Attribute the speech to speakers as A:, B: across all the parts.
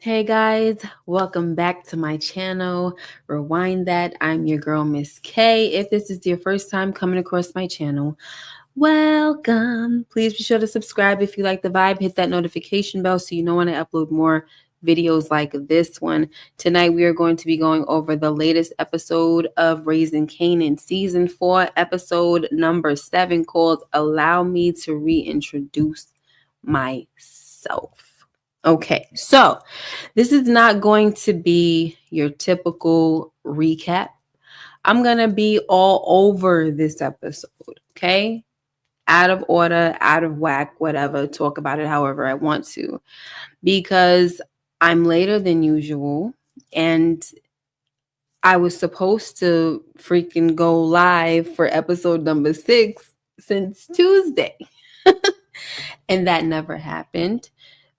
A: Hey guys, welcome back to my channel. Rewind that. I'm your girl, Miss K. If this is your first time coming across my channel, welcome. Please be sure to subscribe if you like the vibe. Hit that notification bell so you know when I upload more videos like this one. Tonight we are going to be going over the latest episode of Raising Kanan, season 4, episode number 7, called Allow Me to Reintroduce Myself. Okay, so this is not going to be your typical recap. I'm going to be all over this episode, okay? Out of order, out of whack, whatever. Talk about it however I want to. Because I'm later than usual and I was supposed to freaking go live for episode number 6 since Tuesday. And that never happened.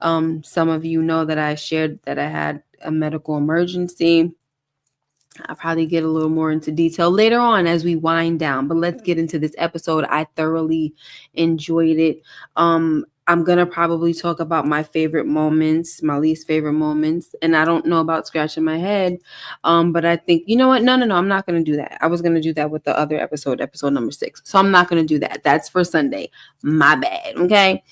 A: Some of you know that I shared that I had a medical emergency. I'll probably get a little more into detail later on as we wind down, but let's get into this episode. I thoroughly enjoyed it. I'm going to probably talk about my favorite moments, my least favorite moments, and I don't know about scratching my head, but I think, you know what? No, I'm not going to do that. I was going to do that with the other episode number 6, so I'm not going to do that. That's for Sunday. My bad, okay?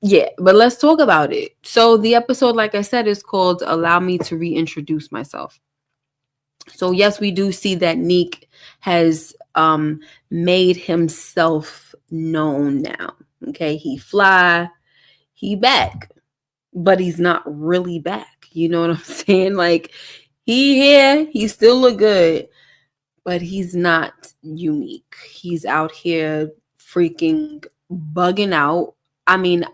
A: Yeah, but let's talk about it. So the episode, like I said, is called Allow Me to Reintroduce Myself. So yes, we do see that Neek has made himself known now. Okay, he fly, he back, but he's not really back. You know what I'm saying? Like, he here, he still look good, but he's not unique. He's out here freaking bugging out. I mean,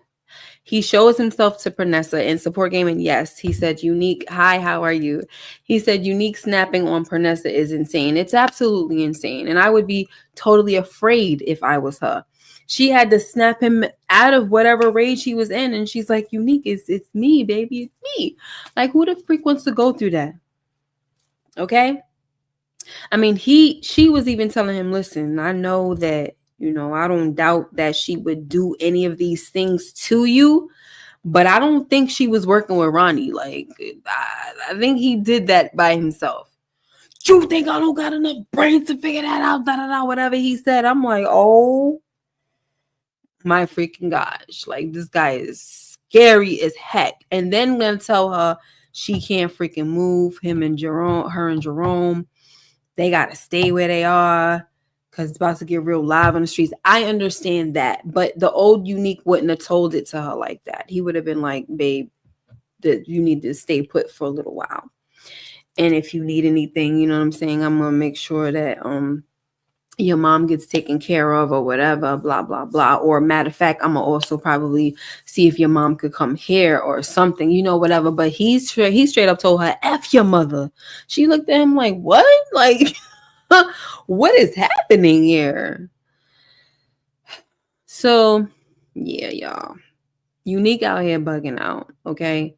A: he shows himself to Pernessa in support game, and yes, he said, Unique, hi, how are you? He said, Unique snapping on Pernessa is insane. It's absolutely insane, and I would be totally afraid if I was her. She had to snap him out of whatever rage he was in, and she's like, Unique, it's me, baby, it's me. Like, who the freak wants to go through that? Okay? I mean, she was even telling him, listen, I know that, I don't doubt that she would do any of these things to you, but I don't think she was working with Ronnie. Like, I think he did that by himself. You think I don't got enough brains to figure that out? Whatever he said. I'm like, oh my freaking gosh. Like, this guy is scary as heck. And then I'm going to tell her she can't freaking move. Her and Jerome, they got to stay where they are because it's about to get real live on the streets. I understand that, but the old Unique wouldn't have told it to her like that. He would have been like, babe, that you need to stay put for a little while. And if you need anything, you know what I'm saying, I'm going to make sure that your mom gets taken care of or whatever, blah, blah, blah. Or matter of fact, I'm going to also probably see if your mom could come here or something, whatever. But he straight up told her, F your mother. She looked at him like, what? Like, what is happening here? So, yeah, y'all. Unique out here bugging out, okay?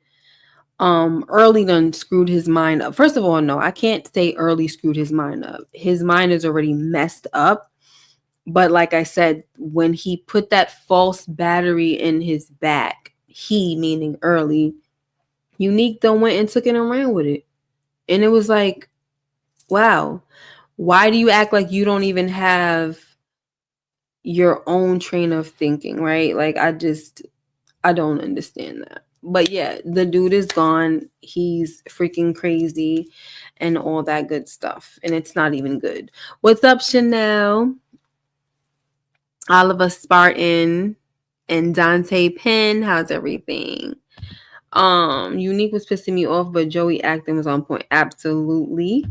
A: Early done screwed his mind up. First of all, no, I can't say Early screwed his mind up. His mind is already messed up. But like I said, when he put that false battery in his back, he, meaning Early, Unique done went and took it and ran with it. And it was like, wow, why do you act like you don't even have your own train of thinking, right? Like, I don't understand that. But yeah, the dude is gone. He's freaking crazy and all that good stuff. And it's not even good. What's up, Chanel? Oliver Spartan and Dante Penn. How's everything? Unique was pissing me off, but Joey acting was on point. Absolutely.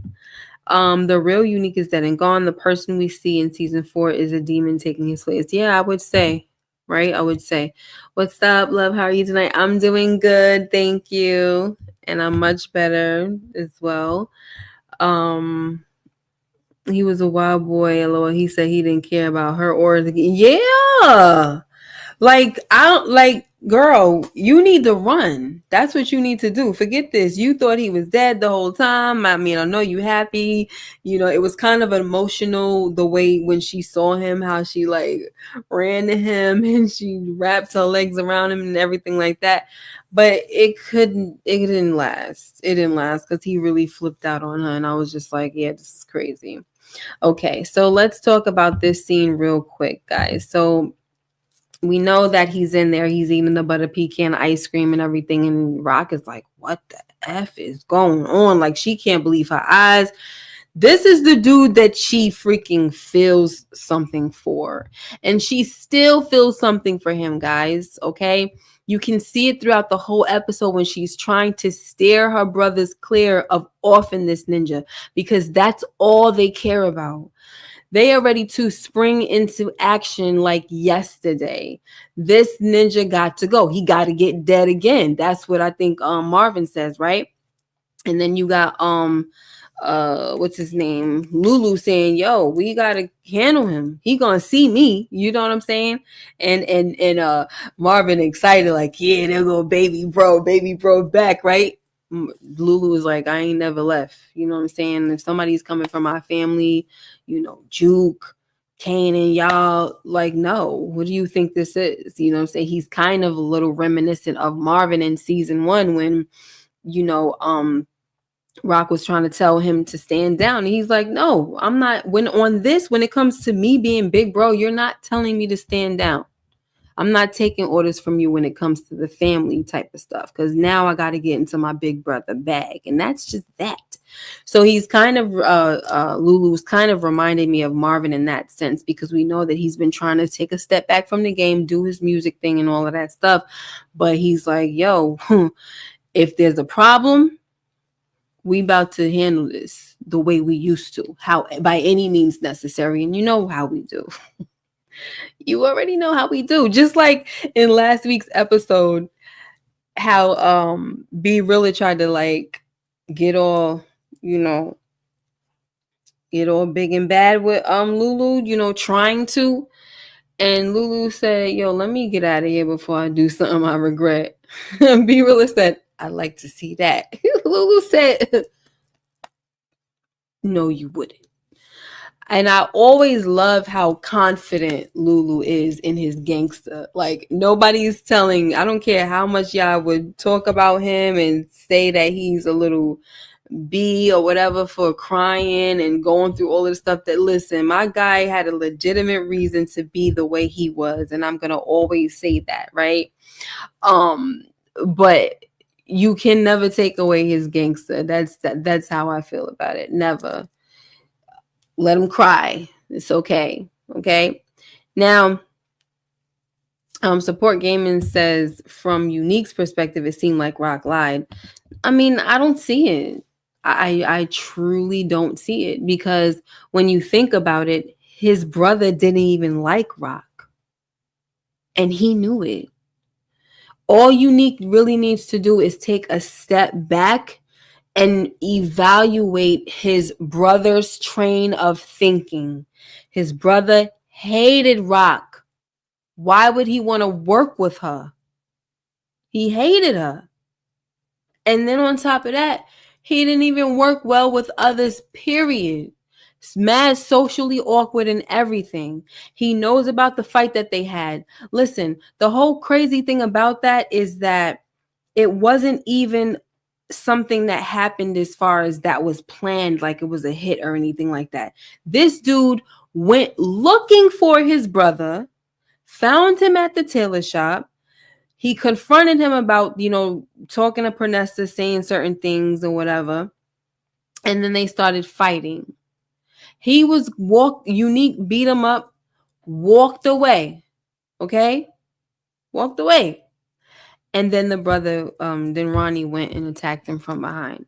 A: The real Unique is dead and gone. The person we see in season 4 is a demon taking his place. Yeah, I would say. Right? I would say. What's up, love? How are you tonight? I'm doing good. Thank you. And I'm much better as well. He was a wild boy. LOL. He said he didn't care about her or the yeah. Like, girl, you need to run. That's what you need to do. Forget this. You thought he was dead the whole time. I mean, I know you happy. You know, it was kind of emotional the way when she saw him, how she like ran to him and she wrapped her legs around him and everything like that. But it didn't last. It didn't last because he really flipped out on her. And I was just like, yeah, this is crazy. Okay, so let's talk about this scene real quick, guys. So we know that he's in there. He's eating the butter pecan ice cream and everything. And Rock is like, what the F is going on? Like, she can't believe her eyes. This is the dude that she freaking feels something for. And she still feels something for him, guys. Okay? You can see it throughout the whole episode when she's trying to steer her brothers clear of offing this ninja, because that's all they care about. They are ready to spring into action like yesterday. This ninja got to go. He got to get dead again. That's what I think Marvin says, right? And then you got what's his name? Lulu saying, yo, we gotta handle him. He gonna see me. You know what I'm saying? And Marvin excited, like, yeah, there go baby bro back, right? Lulu was like, I ain't never left. You know what I'm saying? If somebody's coming from my family, you know, Juke, Kanan, y'all, like, no, what do you think this is? You know what I'm saying? He's kind of a little reminiscent of Marvin in season 1 when, you know, Rock was trying to tell him to stand down. And he's like, no, I'm not. When it comes to me being big bro, you're not telling me to stand down. I'm not taking orders from you when it comes to the family type of stuff, because now I got to get into my big brother bag. And that's just that. So he's kind of, Lulu's kind of reminded me of Marvin in that sense, because we know that he's been trying to take a step back from the game, do his music thing and all of that stuff. But he's like, yo, if there's a problem, we about to handle this the way we used to, how by any means necessary. And you know how we do. You already know how we do. Just like in last week's episode, how B really tried to like get all, you know, get all big and bad with Lulu, you know, trying to. And Lulu said, yo, let me get out of here before I do something I regret. B really said, I'd like to see that. Lulu said, no, you wouldn't. And I always love how confident Lulu is in his gangster. Like, nobody's telling, I don't care how much y'all would talk about him and say that he's a little B or whatever for crying and going through all of the stuff, that, listen, my guy had a legitimate reason to be the way he was. And I'm going to always say that, right? But you can never take away his gangster. That's how I feel about it. Never. Let him cry. It's okay. Okay. Now, Support Gaming says, from Unique's perspective, it seemed like Rock lied. I mean, I don't see it. I truly don't see it, because when you think about it, his brother didn't even like Rock. And he knew it. All Unique really needs to do is take a step back and evaluate his brother's train of thinking. His brother hated Rock. Why would he want to work with her? He hated her. And then on top of that, he didn't even work well with others, period. Mad socially awkward and everything. He knows about the fight that they had. Listen, the whole crazy thing about that is that it wasn't even something that happened as far as that was planned, like it was a hit or anything like that. This dude went looking for his brother, found him at the tailor shop. He confronted him about, you know, talking to Pernesta, saying certain things or whatever. And then they started fighting. He was Unique beat him up, walked away. Okay? Walked away. And then the brother, then Ronnie went and attacked him from behind.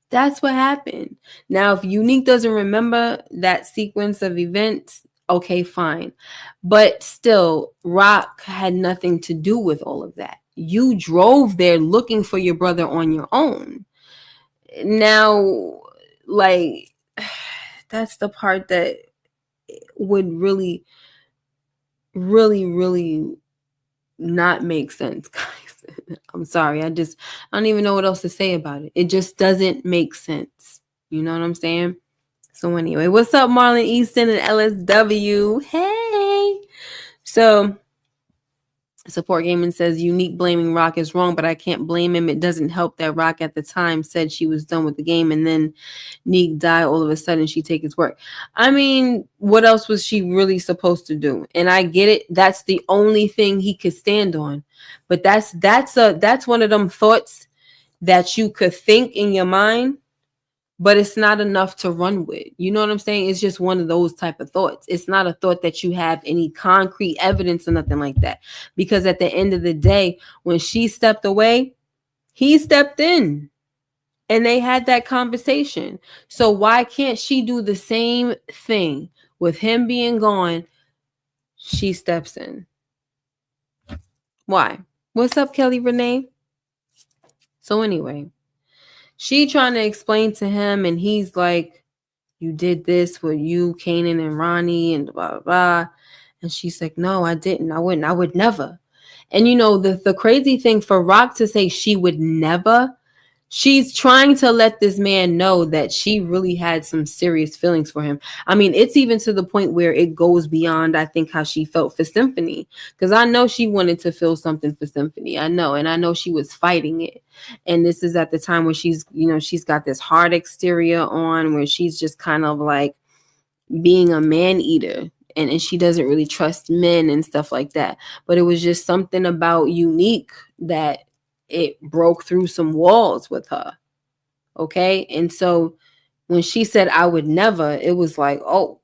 A: That's what happened. Now, if Unique doesn't remember that sequence of events, okay, fine. But still, Rock had nothing to do with all of that. You drove there looking for your brother on your own. Now, like, that's the part that would really, really, really not make sense, guys. I'm sorry. I don't even know what else to say about it. It just doesn't make sense. You know what I'm saying? So anyway, what's up, Marlon Easton and LSW? Hey. So Support Gaming says Unique blaming Rock is wrong, but I can't blame him. It doesn't help that Rock at the time said she was done with the game, and then Neek died all of a sudden. She take his work. I mean, what else was she really supposed to do? And I get it. That's the only thing he could stand on. But that's one of them thoughts that you could think in your mind, but it's not enough to run with. You know what I'm saying? It's just one of those type of thoughts. It's not a thought that you have any concrete evidence or nothing like that. Because at the end of the day, when she stepped away, he stepped in and they had that conversation. So why can't she do the same thing with him being gone? She steps in. Why? What's up, Kelly Renee? So anyway, she trying to explain to him, and he's like, you did this with you, Kanan, and Ronnie, and blah, blah, blah. And she's like, no, I didn't. I wouldn't. I would never. And, you know, the crazy thing for Rock to say she would never, she's trying to let this man know that she really had some serious feelings for him. I mean, it's even to the point where it goes beyond, I think, how she felt for Symphony. Because I know she wanted to feel something for Symphony. I know. And I know she was fighting it. And this is at the time where she's, you know, she's got this hard exterior on where she's just kind of like being a man eater. And she doesn't really trust men and stuff like that. But it was just something about Unique that it broke through some walls with her. Okay. And so when she said, I would never, it was like, oh,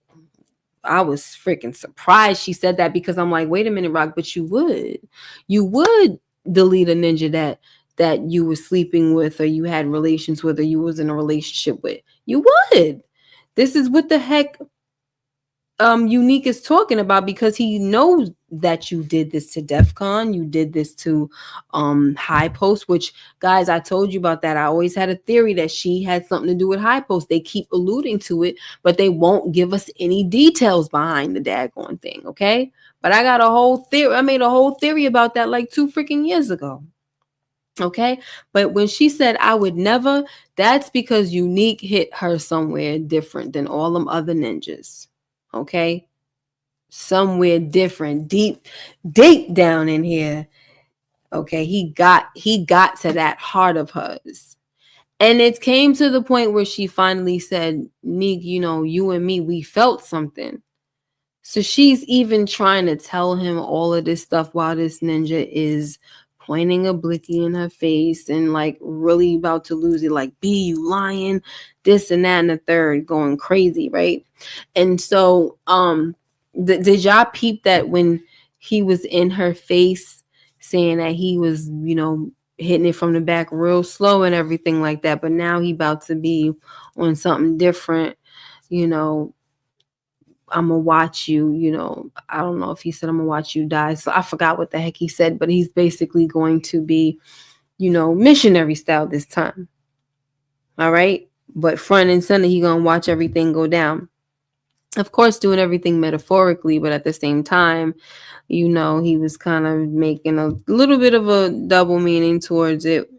A: I was freaking surprised she said that, because I'm like, wait a minute, Rock, but you would delete a ninja that you were sleeping with, or you had relations with, or you was in a relationship with. You would. This is what the heck Unique is talking about, because he knows that you did this to DEF CON, you did this to High Post, which, guys, I told you about that. I always had a theory that she had something to do with High Post. They keep alluding to it, but they won't give us any details behind the daggone thing, okay? But I got a whole theory. I made a whole theory about that like 2 freaking years ago. Okay, but when she said I would never, that's because Unique hit her somewhere different than all them other ninjas. Okay, somewhere different, deep down in here. Okay, he got to that heart of hers, and it came to the point where she finally said, Neek, you know, you and me, we felt something. So she's even trying to tell him all of this stuff while this ninja is pointing a blicky in her face and like really about to lose it, like, B, you lying, this and that and the third, going crazy, right? And so did y'all peep that when he was in her face saying that he was, you know, hitting it from the back real slow and everything like that, but now he about to be on something different, you know, I'm gonna watch you, you know, I don't know if he said I'm gonna watch you die. So I forgot what the heck he said, but he's basically going to be, you know, missionary style this time. All right. But front and center, he gonna watch everything go down. Of course, doing everything metaphorically, but at the same time, you know, he was kind of making a little bit of a double meaning towards it,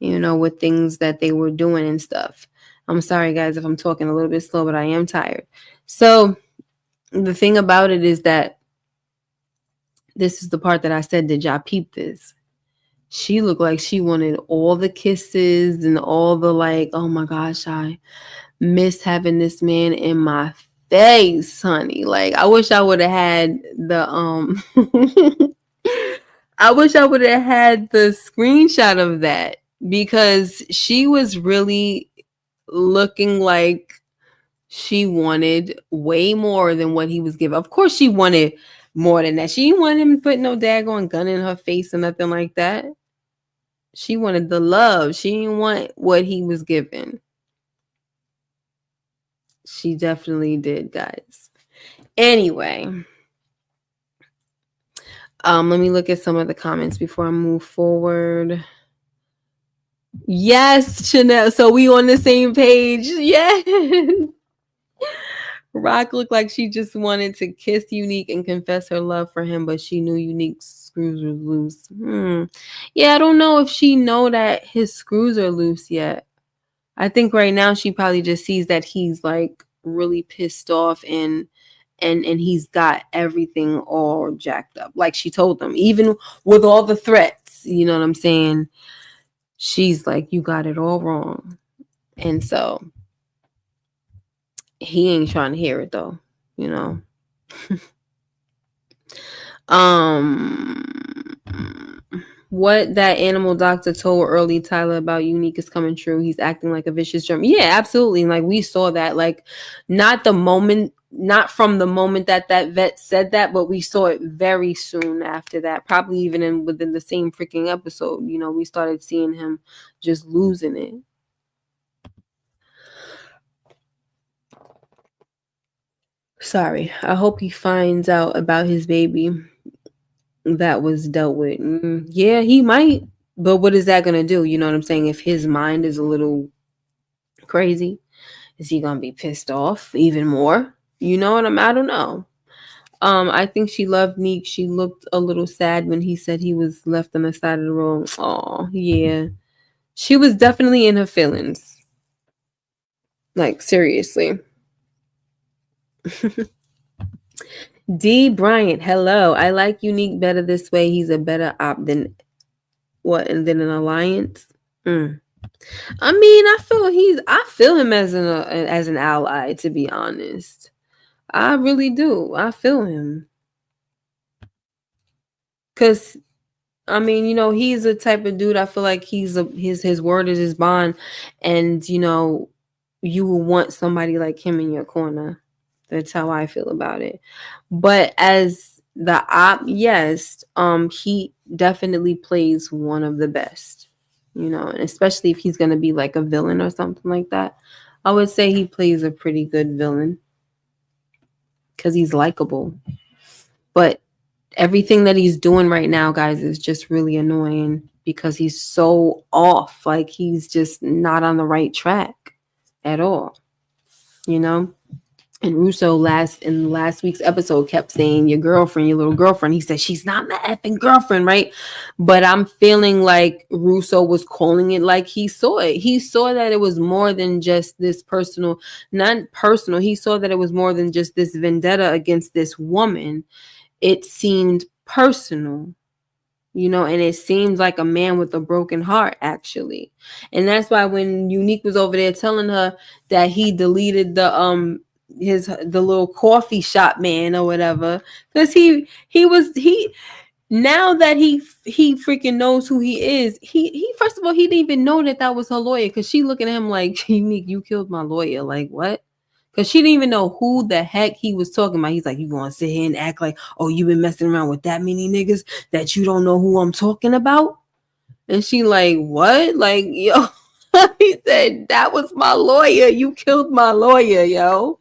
A: you know, with things that they were doing and stuff. I'm sorry, guys, if I'm talking a little bit slow, but I am tired. So the thing about it is that this is the part that I said, did y'all peep this? She looked like she wanted all the kisses and all the like, oh my gosh, I miss having this man in my face, honey. Like, I wish I would have had the I wish I would have had the screenshot of that, because she was really looking like she wanted way more than what he was giving. Of course, she wanted more than that. She didn't want him to put no daggone gun in her face or nothing like that. She wanted the love. She didn't want what he was giving. She definitely did, guys. Anyway, let me look at some of the comments before I move forward. Yes, Chanel. So we on the same page. Yes. Rock looked like she just wanted to kiss Unique and confess her love for him, but she knew Unique screws are loose. Yeah, I don't know if she know that his screws are loose yet. I think right now she probably just sees that he's like really pissed off and he's got everything all jacked up. Like she told him, even with all the threats, you know what I'm saying? She's like, you got it all wrong. And so he ain't trying to hear it though, you know. What that animal doctor told early Tyler about Unique is coming true. He's acting like a vicious germ. Yeah, absolutely. Like we saw that, like not from the moment that vet said that, but we saw it very soon after that. Probably even within the same freaking episode. You know, we started seeing him just losing it. Sorry. I hope he finds out about his baby that was dealt with. Yeah, he might. But what is that going to do? You know what I'm saying? If his mind is a little crazy, is he going to be pissed off even more? You know what I don't know. I think she loved Neek. She looked a little sad when he said he was left on the side of the road. Oh, yeah. She was definitely in her feelings. Like, seriously. D. Bryant, hello. I like Unique better this way. He's a better op than an alliance. I mean, I feel him as an ally, to be honest. I really do. I feel him. Cause I mean, you know, he's a type of dude. I feel like his word is his bond, and you know, you will want somebody like him in your corner. That's how I feel about it. But as the op, yes, he definitely plays one of the best. You know, and especially if he's gonna be like a villain or something like that. I would say he plays a pretty good villain because he's likable. But everything that he's doing right now, guys, is just really annoying because he's so off. Like he's just not on the right track at all. You know? And Russo in last week's episode kept saying your little girlfriend. He said she's not my effing girlfriend, right? But I'm feeling like Russo was calling it like he saw it. He saw that it was more than just this not personal. He saw that it was more than just this vendetta against this woman. It seemed personal, you know, and it seems like a man with a broken heart, actually. And that's why when Unique was over there telling her that he deleted the little coffee shop man or whatever, because he now that he freaking knows who he is, he first of all, he didn't even know that was her lawyer, because she looking at him like, Unique, you killed my lawyer. Like, what? Because she didn't even know who the heck he was talking about. He's like, you going to sit here and act like, oh, you been messing around with that many niggas that you don't know who I'm talking about? And she like, what? Like, yo, he said, that was my lawyer. You killed my lawyer, yo.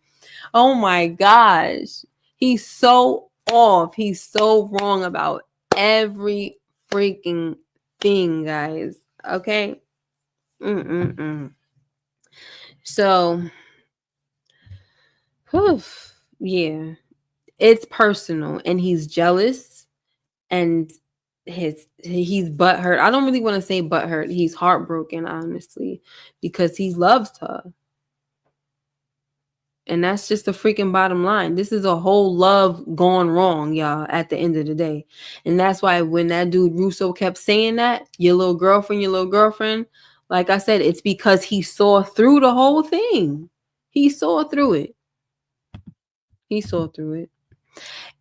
A: Oh, my gosh. He's so off. He's so wrong about every freaking thing, guys. Okay? So... yeah, it's personal, and he's jealous, and he's butthurt. I don't really want to say butthurt. He's heartbroken, honestly, because he loves her, and that's just the freaking bottom line. This is a whole love gone wrong, y'all. At the end of the day, and that's why when that dude Russo kept saying that your little girlfriend, like I said, it's because he saw through the whole thing. He saw through it.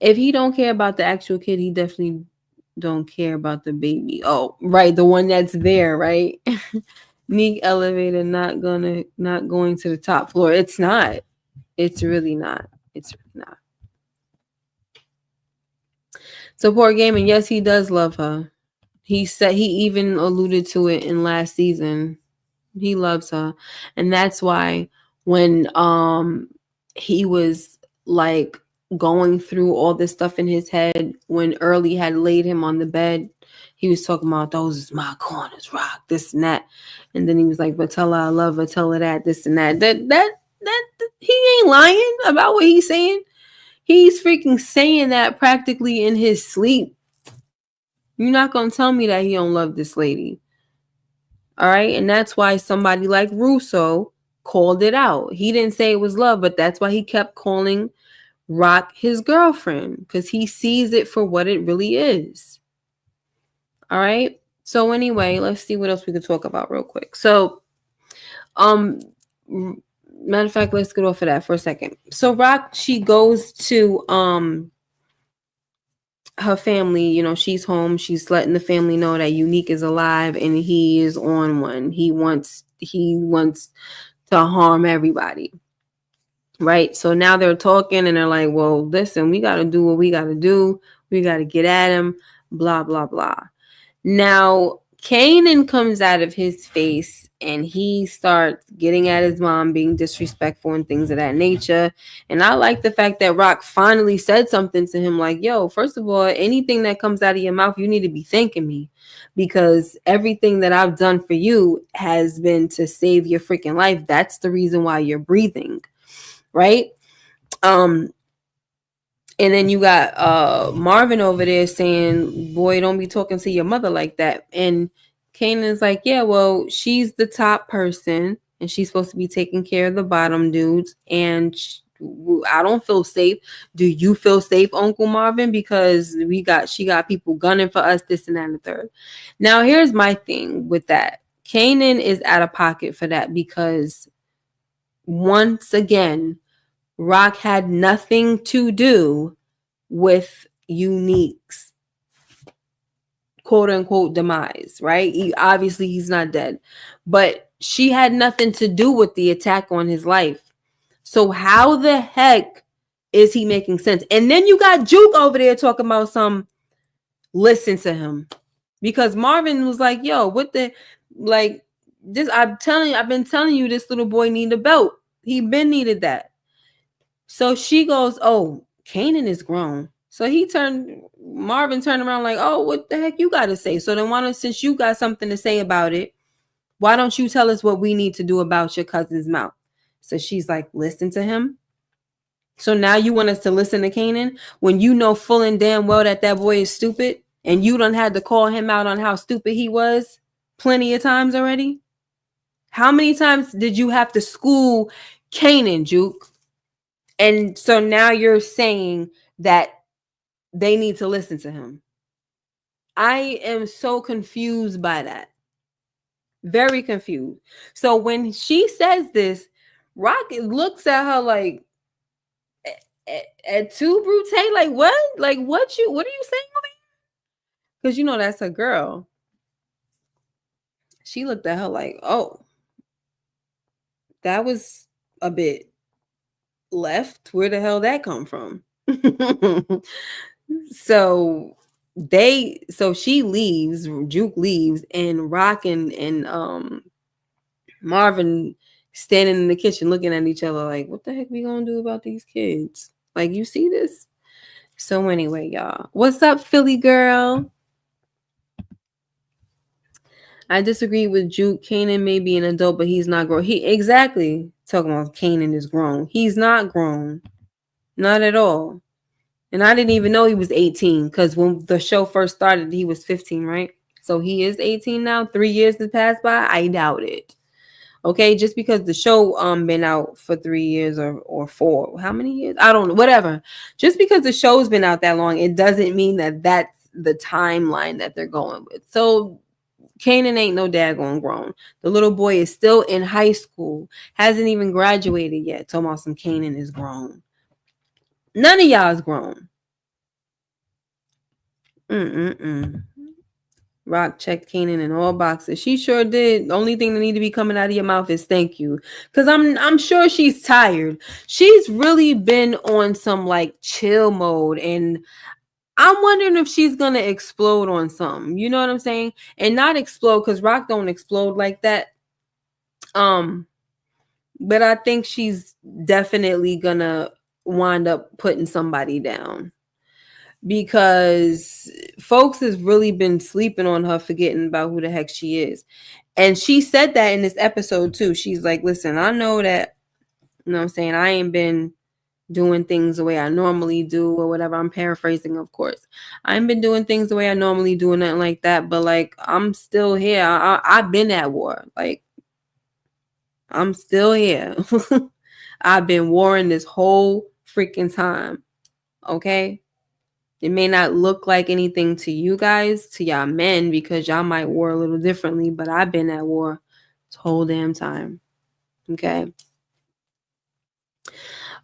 A: If he don't care about the actual kid, he definitely don't care about the baby. Oh, right, the one that's there, right? Neek elevator not going to the top floor. It's not. It's really not. Support gaming. Yes, he does love her. He said, he even alluded to it in last season. He loves her, and that's why when he was like going through all this stuff in his head, when Early had laid him on the bed, he was talking about, those is my corners, rock, this and that. And then he was like, but tell her I love her, tell her that, this and that. That he ain't lying about what he's saying. He's freaking saying that practically in his sleep. You're not going to tell me that he don't love this lady. All right. And that's why somebody like Russo called it out. He didn't say it was love, but that's why he kept calling Rock his girlfriend, because he sees it for what it really is. All right. So anyway, let's see what else we could talk about real quick. So, matter of fact, let's get off of that for a second. So Rock, she goes to her family, you know, she's home. She's letting the family know that Unique is alive and he is on one. He wants to harm everybody. Right? So now they're talking and they're like, well, listen, we got to do what we got to do. We got to get at him, blah, blah, blah. Now, Kanan comes out of his face and he starts getting at his mom, being disrespectful and things of that nature. And I like the fact that Rock finally said something to him like, yo, first of all, anything that comes out of your mouth, you need to be thanking me, because everything that I've done for you has been to save your freaking life. That's the reason why you're breathing. Right? And then you got Marvin over there saying, boy, don't be talking to your mother like that. And Kanan's like, yeah, well, she's the top person and she's supposed to be taking care of the bottom dudes. And I don't feel safe. Do you feel safe, Uncle Marvin? Because she got people gunning for us, this and that and the third. Now, here's my thing with that. Kanan is out of pocket for that, because once again, Rock had nothing to do with Unique's quote unquote demise, right? Obviously he's not dead, but she had nothing to do with the attack on his life. So how the heck is he making sense? And then you got Juke over there talking about listen to him, because Marvin was like, yo, what the, like, this, I've been telling you this little boy need a belt. He been needed that. So she goes, oh, Kanan is grown. So Marvin turned around like, oh, what the heck you got to say? So then since you got something to say about it, why don't you tell us what we need to do about your cousin's mouth? So she's like, listen to him. So now you want us to listen to Kanan when you know full and damn well that boy is stupid, and you done had to call him out on how stupid he was plenty of times already? How many times did you have to school Kanan, Juke? And so now you're saying that they need to listen to him. I am so confused by that. Very confused. So when she says this, Rocket looks at her like, at two Brute, like what? Like what are you saying over here? Because you know that's her girl. She looked at her like, oh, that was a bit left. Where the hell that come from? So she leaves, Juke leaves, and Rock and Marvin standing in the kitchen looking at each other like, what the heck we gonna do about these kids? Like, you see this? So anyway, y'all, what's up, Philly girl? I disagree with Juke. Kanan may be an adult, but he's not grown. Exactly talking about Kanan is grown. He's not grown. Not at all. And I didn't even know he was 18, because when the show first started, he was 15, right? So he is 18 now. 3 years has passed by. I doubt it. Okay, just because the show been out for 3 years or 4. How many years? I don't know. Whatever. Just because the show's been out that long, it doesn't mean that that's the timeline that they're going with. So Kanan ain't no daggone grown. The little boy is still in high school. Hasn't even graduated yet. Talking about some Kanan is grown. None of y'all is grown. Rock checked Kanan in all boxes. She sure did. The only thing that need to be coming out of your mouth is thank you. Because I'm sure she's tired. She's really been on some like chill mode. And I'm wondering if she's going to explode on something. You know what I'm saying? And not explode, because Rock don't explode like that. But I think she's definitely going to wind up putting somebody down, because folks has really been sleeping on her, forgetting about who the heck she is. And she said that in this episode too. She's like, listen, I know that, you know what I'm saying, I ain't been doing things the way I normally do or whatever. I'm paraphrasing, of course. I ain't been doing things the way I normally do, nothing like that. But like, I'm still here. I've been at war. Like, I'm still here. I've been warring this whole freaking time. Okay. It may not look like anything to you guys, to y'all men, because y'all might war a little differently, but I've been at war this whole damn time. Okay.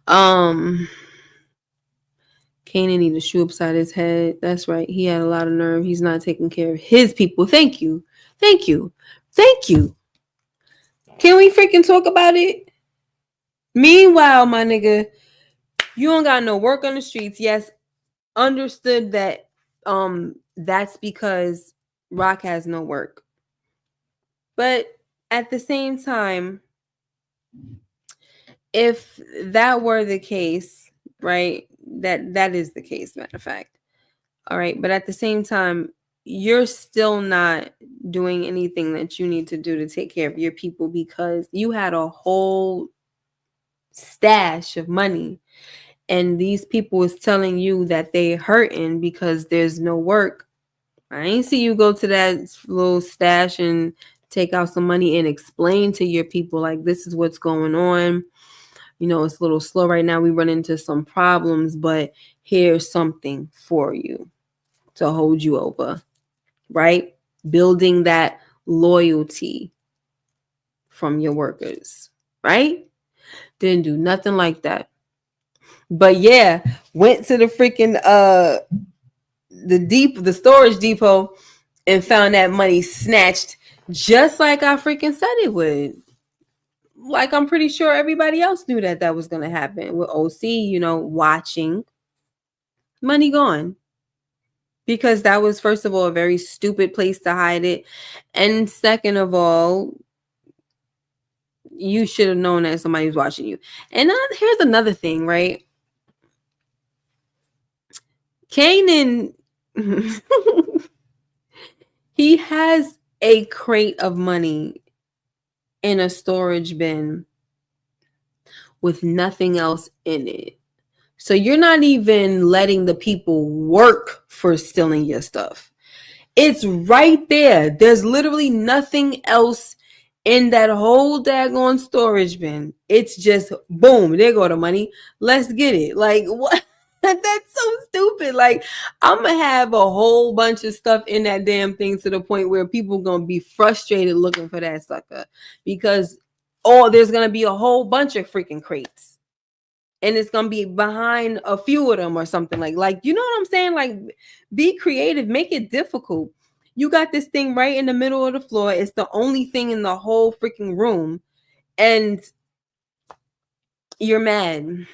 A: Kanan need a shoe upside his head. That's right. He had a lot of nerve. He's not taking care of his people. Thank you. Thank you. Thank you. Can we freaking talk about it? Meanwhile, my nigga, you don't got no work on the streets. Yes, understood that that's because Rock has no work. But at the same time, if that were the case, right? That is the case, matter of fact. All right, but at the same time, you're still not doing anything that you need to do to take care of your people because you had a whole stash of money and these people is telling you that they hurting because there's no work. I ain't see you go to that little stash and take out some money and explain to your people like this is what's going on. You know, it's a little slow right now. We run into some problems, but here's something for you to hold you over, right? Building that loyalty from your workers, right? Didn't do nothing like that. But yeah, went to the freaking the storage depot and found that money snatched just like I freaking said it would. Like I'm pretty sure everybody else knew that was going to happen with OC, you know, watching. Money gone. Because that was, first of all, a very stupid place to hide it. And second of all, you should have known that somebody was watching you. And here's another thing, right? Kanan, he has a crate of money in a storage bin with nothing else in it. So you're not even letting the people work for stealing your stuff. It's right there. There's literally nothing else in that whole daggone storage bin. It's just boom, there go the money. Let's get it. Like what? That's so stupid. Like I'm gonna have a whole bunch of stuff in that damn thing to the point where people gonna be frustrated looking for that sucker because there's gonna be a whole bunch of freaking crates. And it's gonna be behind a few of them or something like you know what I'm saying? Like be creative, make it difficult. You got this thing right in the middle of the floor. It's the only thing in the whole freaking room. And you're mad.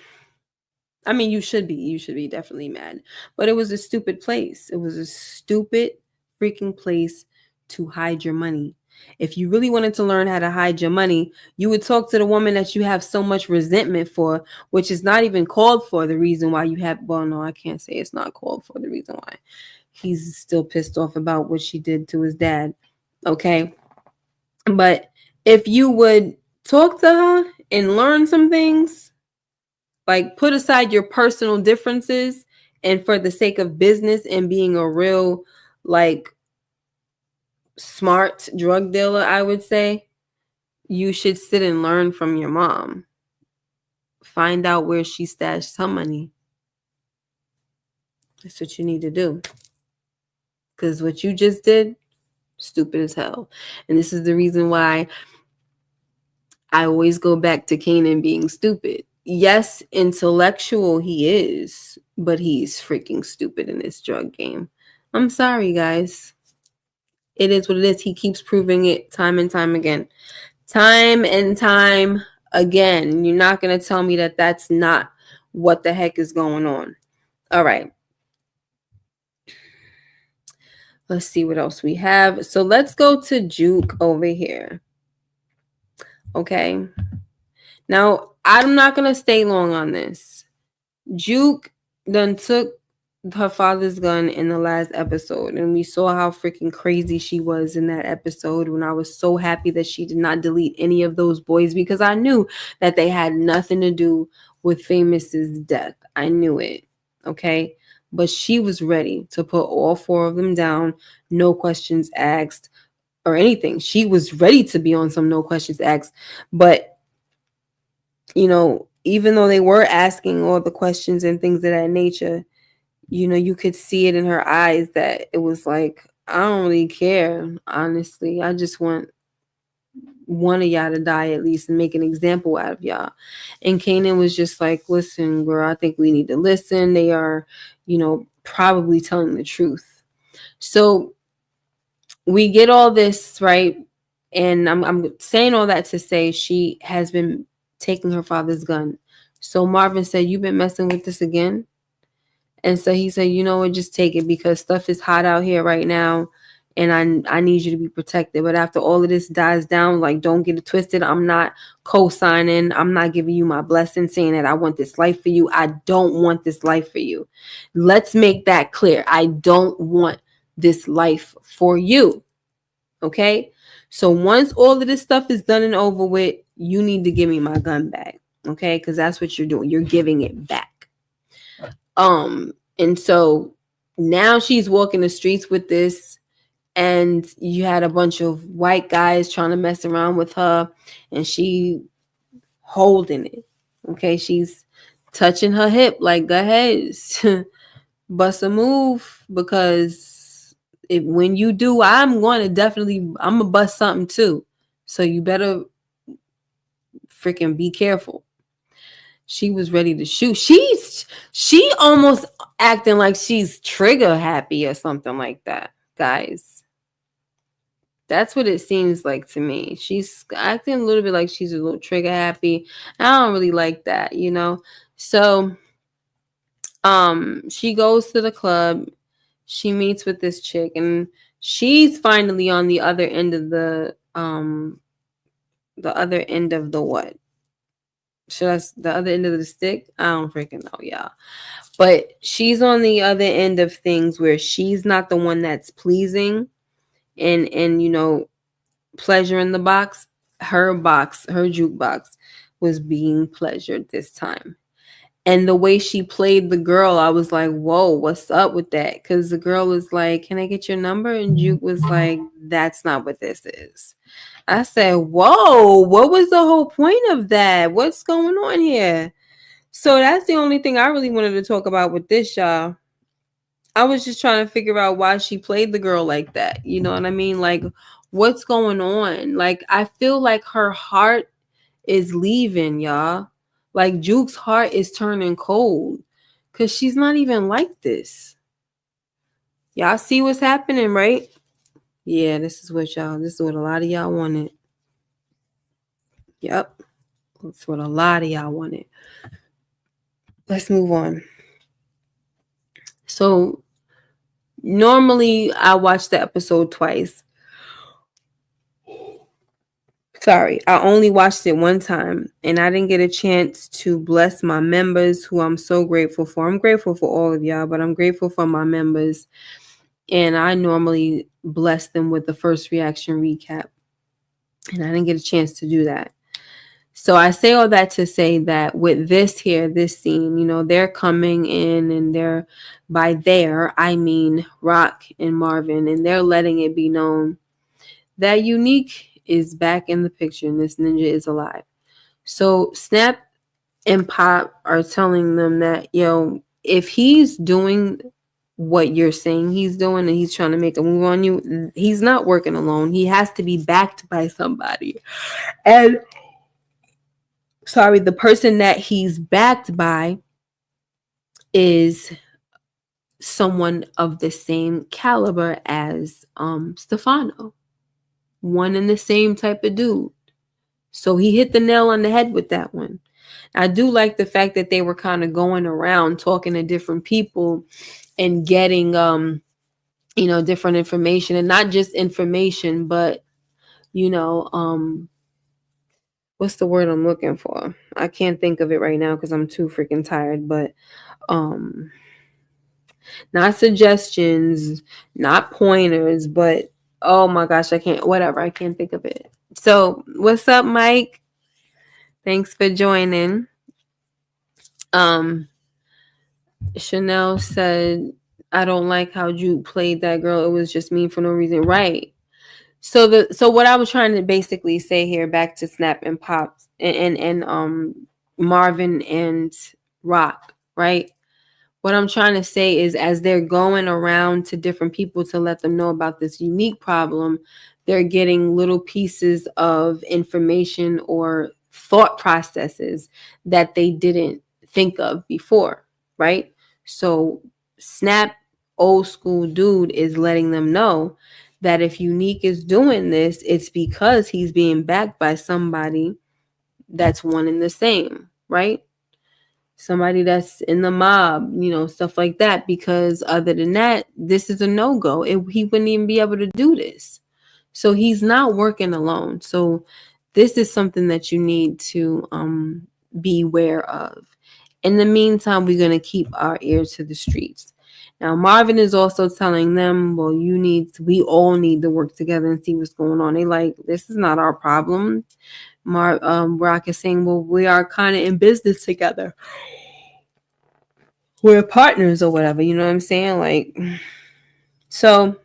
A: I mean, you should be definitely mad. But it was a stupid place. It was a stupid freaking place to hide your money. If you really wanted to learn how to hide your money, you would talk to the woman that you have so much resentment for, which is not even called for the reason why you have, well, no, I can't say it's not called for the reason why. He's still pissed off about what she did to his dad. Okay. But if you would talk to her and learn some things, like put aside your personal differences and for the sake of business and being a real, like, smart drug dealer, I would say, you should sit and learn from your mom. Find out where she stashed some money. That's what you need to do. Because what you just did, stupid as hell. And this is the reason why I always go back to Kanan being stupid. Yes, intellectual he is, but he's freaking stupid in this drug game. I'm sorry, guys. It is what it is. He keeps proving it time and time again. Time and time again. You're not going to tell me that that's not what the heck is going on. All right. Let's see what else we have. So let's go to Juke over here. Okay. Now, I'm not going to stay long on this. Juke done took her father's gun in the last episode, and we saw how freaking crazy she was in that episode, when I was so happy that she did not delete any of those boys, because I knew that they had nothing to do with Famous's death. I knew it. Okay. But she was ready to put all four of them down, no questions asked or anything. She was ready to be on some no questions asked. But, even though they were asking all the questions and things of that nature, you could see it in her eyes that it was like, I don't really care, honestly. I just want one of y'all to die at least and make an example out of y'all. And Kanan was just like, listen, girl, I think we need to listen. They are, probably telling the truth. So we get all this, right? And I'm saying all that to say she has been taking her father's gun. So Marvin said, you've been messing with this again? And so he said, you know what, just take it, because stuff is hot out here right now, and I need you to be protected. But after all of this dies down, like, don't get it twisted. I'm not co-signing. I'm not giving you my blessing saying that I want this life for you. I don't want this life for you. Let's make that clear. I don't want this life for you. Okay? So once all of this stuff is done and over with, you need to give me my gun back. Okay? Because that's what you're doing. You're giving it back. And so now she's walking the streets with this, and you had a bunch of white guys trying to mess around with her, and she holding it. Okay, she's touching her hip like, go ahead, bust a move, because when you do, I'm gonna bust something too. So you better freaking be careful. She was ready to shoot. She almost acting like she's trigger happy or something like that, guys. That's what it seems like to me. She's acting a little bit like she's a little trigger happy. I don't really like that, So she goes to the club. She meets with this chick, and she's finally on the other end of the what? The other end of the stick? I don't freaking know, y'all. But she's on the other end of things where she's not the one that's pleasing and pleasure in the box. Her jukebox was being pleasured this time. And the way she played the girl, I was like, whoa, what's up with that? Because the girl was like, can I get your number? And Juke was like, that's not what this is. I said, whoa, what was the whole point of that? What's going on here? So that's the only thing I really wanted to talk about with this, y'all. I was just trying to figure out why she played the girl like that. You know what I mean? Like, what's going on? Like, I feel like her heart is leaving, y'all. Like, Juke's heart is turning cold, because she's not even like this. Y'all see what's happening, right? Yeah, this is what a lot of y'all wanted. Yep. That's what a lot of y'all wanted. Let's move on. So normally I watch the episode twice. Sorry, I only watched it one time, and I didn't get a chance to bless my members, who I'm so grateful for. I'm grateful for all of y'all, but I'm grateful for my members, and I normally bless them with the first reaction recap, and I didn't get a chance to do that. So I say all that to say that with this scene, they're coming in, and by there, I mean Rock and Marvin, and they're letting it be known that Unique is back in the picture and this ninja is alive. So Snap and Pop are telling them that, if he's doing what you're saying he's doing, and he's trying to make a move on you, he's not working alone. He has to be backed by somebody. And the person that he's backed by is someone of the same caliber as Stefano. One and the same type of dude. So he hit the nail on the head with that one. I do like the fact that they were kind of going around talking to different people and getting different information, and not just information, but what's the word I'm looking for? I can't think of it right now because I'm too freaking tired, but Not suggestions, not pointers, but oh my gosh, I can't think of it. So, what's up, Mike? Thanks for joining. Um, Chanel said, I don't like how Juke played that girl. It was just mean for no reason. Right. So what I was trying to basically say here, back to Snap and Pops and Marvin and Rock, right? What I'm trying to say is, as they're going around to different people to let them know about this unique problem, they're getting little pieces of information or thought processes that they didn't think of before, right? So Snap, old school dude, is letting them know that if Unique is doing this, it's because he's being backed by somebody that's one and the same, right? Somebody that's in the mob, stuff like that. Because other than that, this is a no-go. He wouldn't even be able to do this. So he's not working alone. So this is something that you need to be aware of. In the meantime, we're going to keep our ear to the streets. Now, Marvin is also telling them, well, we all need to work together and see what's going on. They like, this is not our problem. Rock is saying, well, we are kind of in business together. We're partners or whatever, you know what I'm saying? Like, so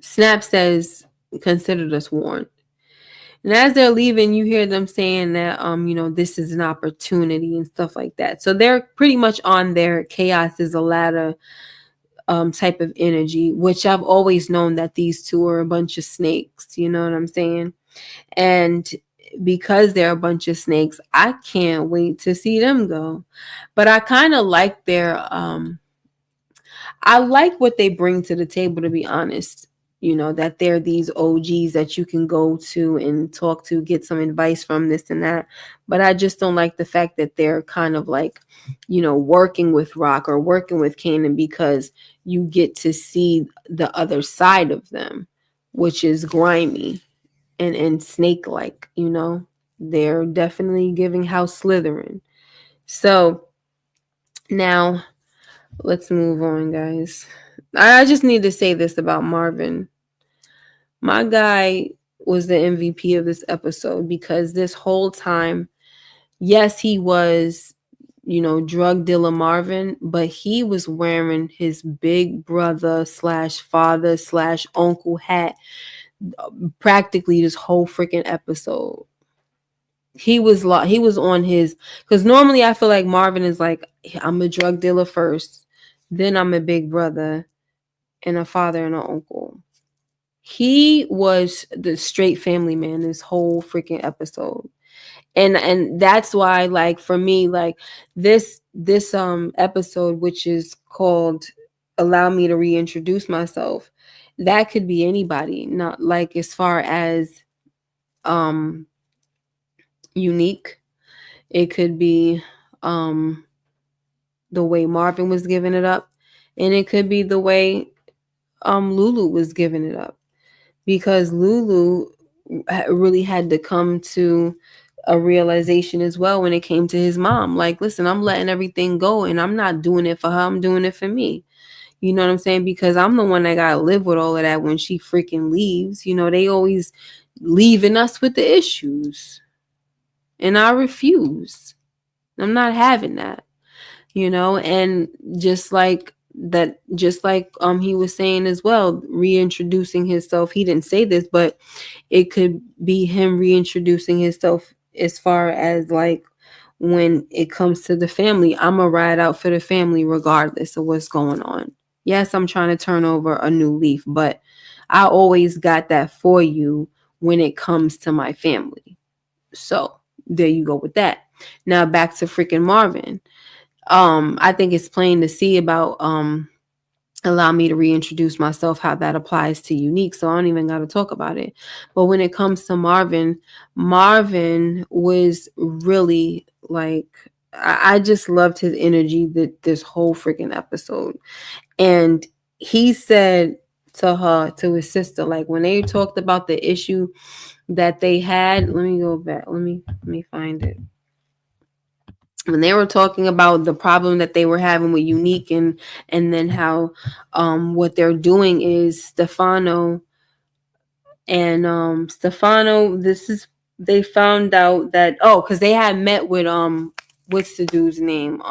A: Snap says, consider us warned. And as they're leaving, you hear them saying that this is an opportunity and stuff like that. So they're pretty much on their chaos is a ladder type of energy, which I've always known that these two are a bunch of snakes, you know what I'm saying? And because they're a bunch of snakes, I can't wait to see them go. But I kind of like I like what they bring to the table, to be honest. That they're these OGs that you can go to and talk to, get some advice from, this and that. But I just don't like the fact that they're kind of like, working with Rock or working with Kanan, because you get to see the other side of them, which is grimy and snake-like, They're definitely giving House Slytherin. So now let's move on, guys. I just need to say this about Marvin. My guy was the MVP of this episode, because this whole time, yes, he was, drug dealer Marvin, but he was wearing his big brother / father / uncle hat practically this whole freaking episode. He was on his, because normally I feel like Marvin is like, I'm a drug dealer first, then I'm a big brother and a father and an uncle. He was the straight family man this whole freaking episode. And that's why, like, for me, like, this episode, which is called Allow Me to Reintroduce Myself, that could be anybody, not like as far as Unique. It could be the way Marvin was giving it up, and it could be the way Lulu was giving it up, because Lulu really had to come to a realization as well when it came to his mom. Like, listen, I'm letting everything go, and I'm not doing it for her, I'm doing it for me. You know what I'm saying? Because I'm the one that gotta live with all of that when she freaking leaves. They always leaving us with the issues, and I refuse. I'm not having that. And just like that, he was saying as well, reintroducing himself. He didn't say this, but it could be him reintroducing himself as far as like, when it comes to the family, I'm a ride out for the family regardless of what's going on. Yes, I'm trying to turn over a new leaf, but I always got that for you when it comes to my family. So there you go with that. Now back to freaking Marvin. I think it's plain to see about allow me to reintroduce myself, how that applies to Unique. So I don't even got to talk about it. But when it comes to Marvin was really like, I just loved his energy this whole freaking episode. And he said to his sister, like, when they talked about the issue that they had, let me go back. Let me find it. when they were talking about the problem that they were having with Unique, and then how what they're doing is Stefano, this is, they found out that, because they had met with what's the dude's name?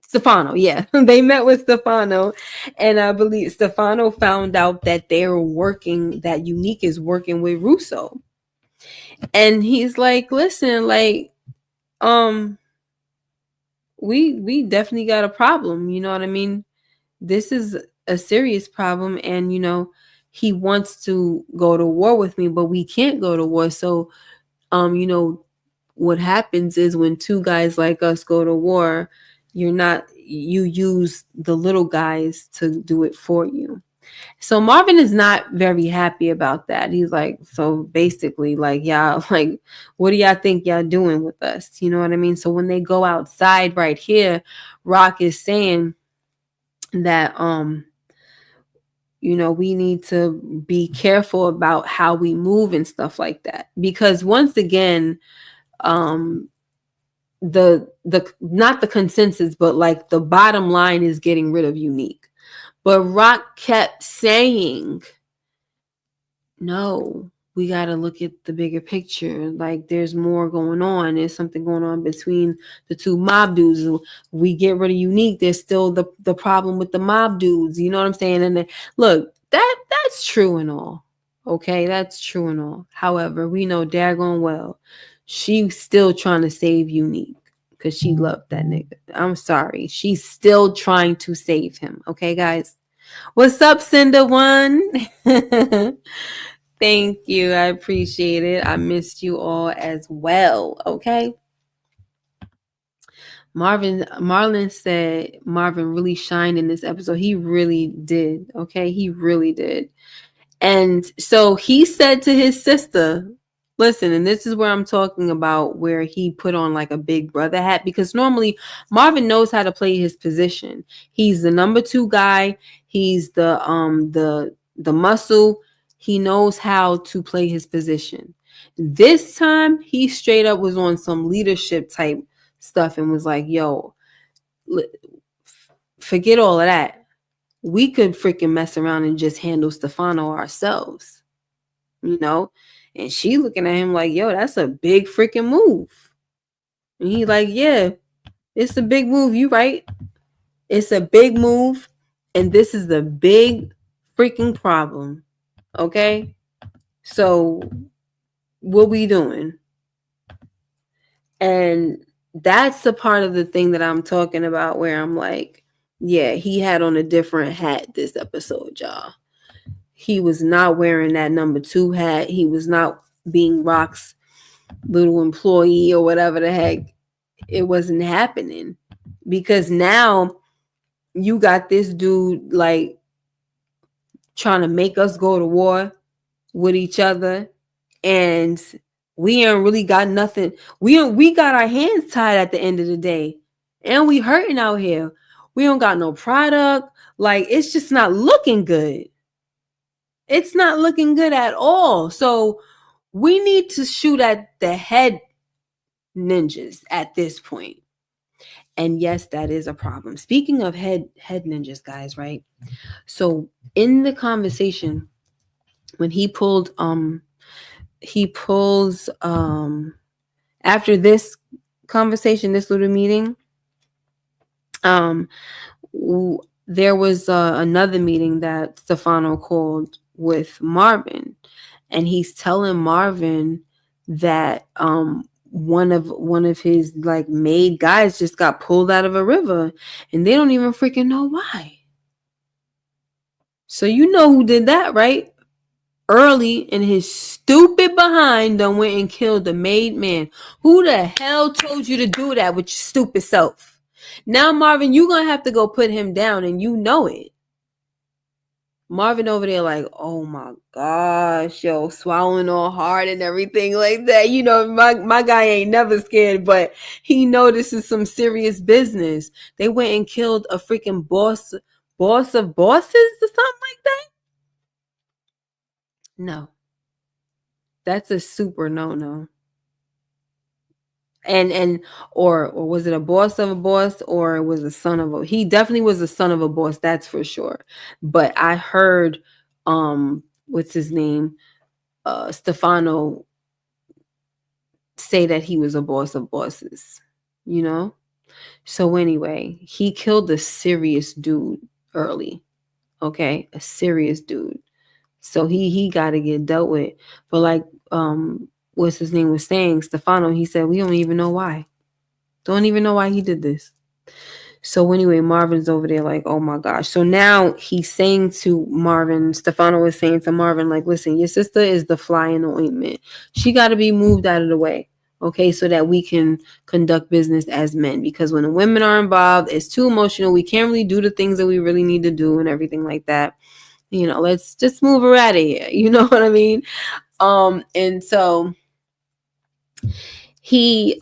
A: Stefano, yeah. They met with Stefano, and I believe Stefano found out that that Unique is working with Russo. And he's like, listen, like, we definitely got a problem, you know what I mean? This is a serious problem, and he wants to go to war with me, but we can't go to war. So what happens is when two guys like us go to war, you use the little guys to do it for you. So Marvin is not very happy about that. He's like, so basically, like, y'all, like, what do y'all think y'all doing with us? You know what I mean? So when they go outside right here, Rock is saying that we need to be careful about how we move and stuff like that, because once again, the not the consensus, but like the bottom line is getting rid of Unique. But Rock kept saying, no, we got to look at the bigger picture. Like, there's more going on. There's something going on between the two mob dudes. We get rid of Unique, there's still the problem with the mob dudes. You know what I'm saying? And then, look, that's true and all. Okay, that's true and all. However, we know daggone well she's still trying to save Unique because she loved that nigga. I'm sorry. She's still trying to save him. Okay, guys? What's up, Cinder One? Thank you. I appreciate it. I missed you all as well. Okay. Marlon said Marvin really shined in this episode. He really did. Okay. He really did. And so he said to his sister, listen, and this is where I'm talking about where he put on like a big brother hat, because normally Marvin knows how to play his position. He's the number 2 guy. He's the muscle. He knows how to play his position. This time he straight up was on some leadership type stuff and was like, yo, forget all of that. We could freaking mess around and just handle Stefano ourselves, and she looking at him like, yo, that's a big freaking move. And he like, yeah, it's a big move. You right. It's a big move. And this is the big freaking problem. Okay. So what we doing? And that's the part of the thing that I'm talking about where I'm like, yeah, he had on a different hat this episode, y'all. He was not wearing that number 2 hat. He was not being Rock's little employee or whatever the heck. It wasn't happening, because now you got this dude like trying to make us go to war with each other, and we ain't really got nothing. We got our hands tied at the end of the day, and we hurting out here. We don't got no product. Like, it's just not looking good. It's not looking good at all. So we need to shoot at the head ninjas at this point. And yes, that is a problem. Speaking of head ninjas, guys, right? So in the conversation, when he pulls after this conversation, this little meeting, there was another meeting that Stefano called with Marvin, and he's telling Marvin that one of his like maid guys just got pulled out of a river, and they don't even freaking know why. So you know who did that, right? Early and his stupid behind done went and killed the maid man. Who the hell told you to do that with your stupid self? Now, Marvin, you're gonna have to go put him down, and you know it. Marvin over there like, oh my gosh, yo, swallowing all hard and everything like that. You know, my guy ain't never scared, but he know this is some serious business. They went and killed a freaking boss of bosses or something like that. No. That's a super no-no. and or was it a boss of a boss, or was a son of a, he definitely was a son of a boss, that's for sure. But I heard what's his name, Stefano, say that he was a boss of bosses, you know. So anyway, he killed a serious dude early. Okay, a serious dude. So he got to get dealt with. But like what's his name was saying, Stefano, he said we don't even know why. Don't even know why he did this. So anyway, Marvin's over there like, oh my gosh. So now he's saying to Marvin, Stefano is saying to Marvin, like, listen, your sister is the fly in the ointment. She got to be moved out of the way. Okay, so that we can conduct business as men. Because when the women are involved, it's too emotional. We can't really do the things that we really need to do and everything like that. You know, let's just move her out of here. You know what I mean? And so he's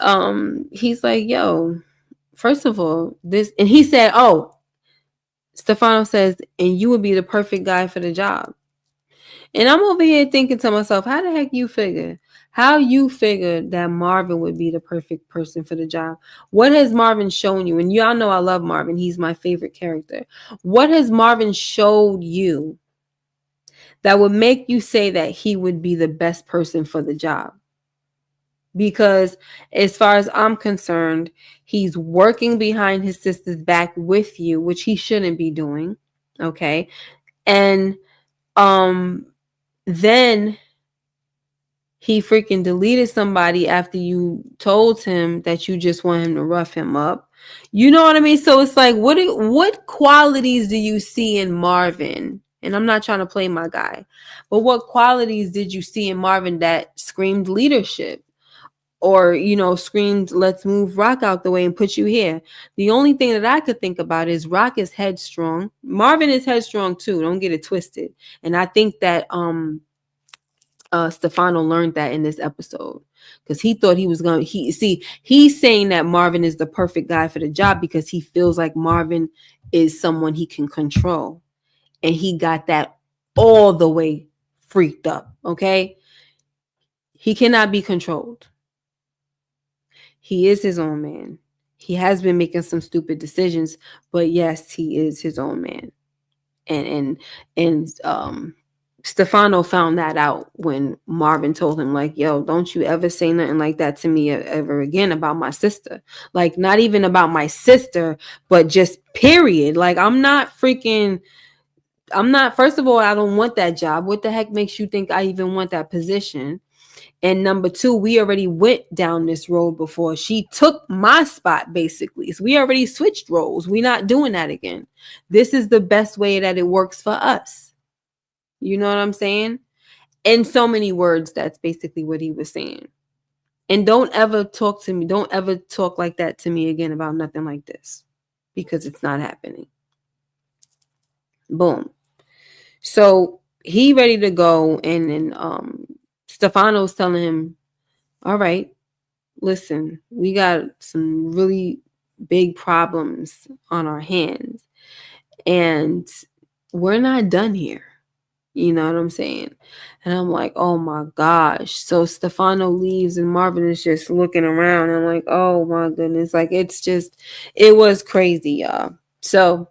A: like, yo, first of all, this, and he said, oh, Stefano says, and you would be the perfect guy for the job. And I'm over here thinking to myself, how the heck you figure? How you figured that Marvin would be the perfect person for the job? What has Marvin shown you? And y'all know I love Marvin. He's my favorite character. What has Marvin showed you that would make you say that he would be the best person for the job? Because as far as I'm concerned, he's working behind his sister's back with you, which he shouldn't be doing. Okay. And then he freaking deleted somebody after you told him that you just want him to rough him up. You know what I mean? So it's like, what qualities do you see in Marvin? And I'm not trying to play my guy, but what qualities did you see in Marvin that screamed leadership? Or, you know, screamed, let's move Rock out the way and put you here. The only thing that I could think about is Rock is headstrong. Marvin is headstrong too. Don't get it twisted. And I think that Stefano learned that in this episode, because he thought he was going to, he's saying that Marvin is the perfect guy for the job because he feels like Marvin is someone he can control. And he got that all the way freaked up. Okay. He cannot be controlled. He is his own man. He has been making some stupid decisions, but yes, he is his own man. And Stefano found that out when Marvin told him, like, yo, don't you ever say nothing like that to me ever again about my sister. Like, not even about my sister, but just period. Like, first of all, I don't want that job. What the heck makes you think I even want that position? And number two, we already went down this road before. She took my spot, basically. So we already switched roles. We're not doing that again. This is the best way that it works for us. You know what I'm saying? In so many words, that's basically what he was saying. And don't ever talk to me. Don't ever talk like that to me again about nothing like this, because it's not happening. Boom. So he ready to go. And then Stefano's telling him, all right, listen, we got some really big problems on our hands, and we're not done here. You know what I'm saying? And I'm like, oh my gosh. So Stefano leaves and Marvin is just looking around. And I'm like, oh my goodness. Like, it was crazy, y'all. So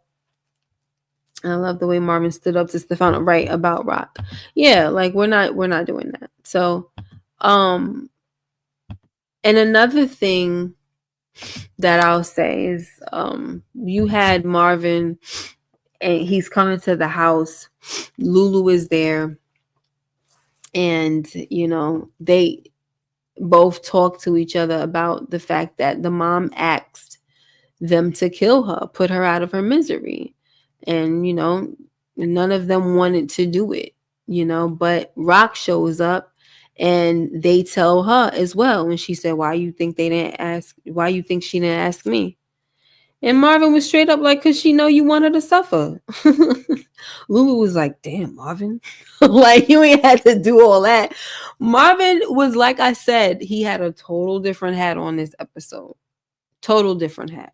A: I love the way Marvin stood up to Stefano, right, about Rock. Yeah, like we're not doing that. So and another thing that I'll say is you had Marvin and he's coming to the house. Lulu is there. And, you know, they both talk to each other about the fact that the mom asked them to kill her, put her out of her misery. And, you know, none of them wanted to do it, you know, but Rock shows up and they tell her as well. And she said, why you think she didn't ask me? And Marvin was straight up like, because she know you want her to suffer. Lulu was like, damn, Marvin. Like, you ain't had to do all that. Marvin was, like I said, he had a total different hat on this episode. Total different hat.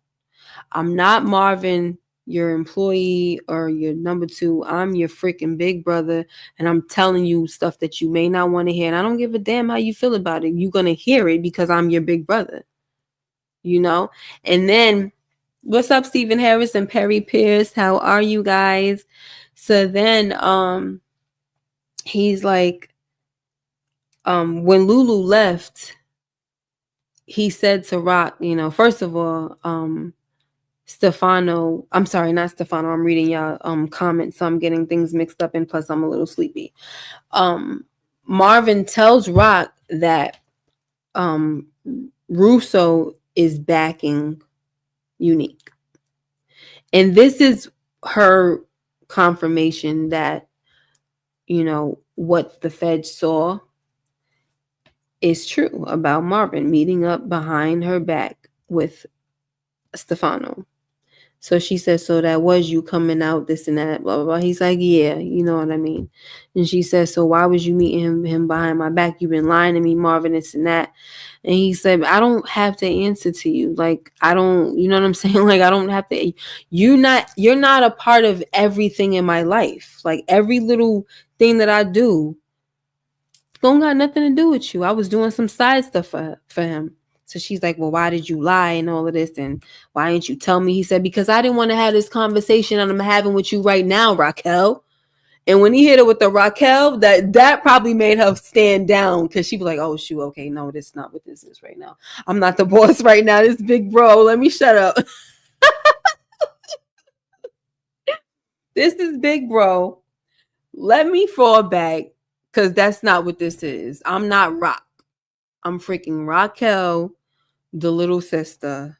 A: I'm not Marvin, your employee or your number two. I'm your freaking big brother. And I'm telling you stuff that you may not want to hear. And I don't give a damn how you feel about it. You're going to hear it because I'm your big brother. you know? And then, what's up, Stephen Harris and Perry Pierce? How are you guys? So then he's like, when Lulu left, he said to Rock, you know, first of all, Stefano, I'm sorry, not Stefano, I'm reading y'all comments, so I'm getting things mixed up, and plus I'm a little sleepy. Marvin tells Rock that Russo is backing Unique. And this is her confirmation that, you know, what the Fed saw is true about Marvin meeting up behind her back with Stefano. So she says, so that was you coming out, this and that, blah, blah, blah. He's like, yeah, you know what I mean. And she says, so why was you meeting him behind my back? You've been lying to me, Marvin, this and that. And he said, I don't have to answer to you. Like, I don't, you know what I'm saying? Like, I don't have to, you're not a part of everything in my life. Like, every little thing that I do don't got nothing to do with you. I was doing some side stuff for him. So she's like, well, why did you lie and all of this? And why didn't you tell me? He said, because I didn't want to have this conversation I'm having with you right now, Raquel. And when he hit her with the Raquel, that probably made her stand down, because she was like, oh, shoot, okay, no, this is not what this is right now. I'm not the boss right now. This big bro. Let me shut up. This is big bro. Let me fall back, because that's not what this is. I'm not Rock. I'm freaking Raquel, the little sister,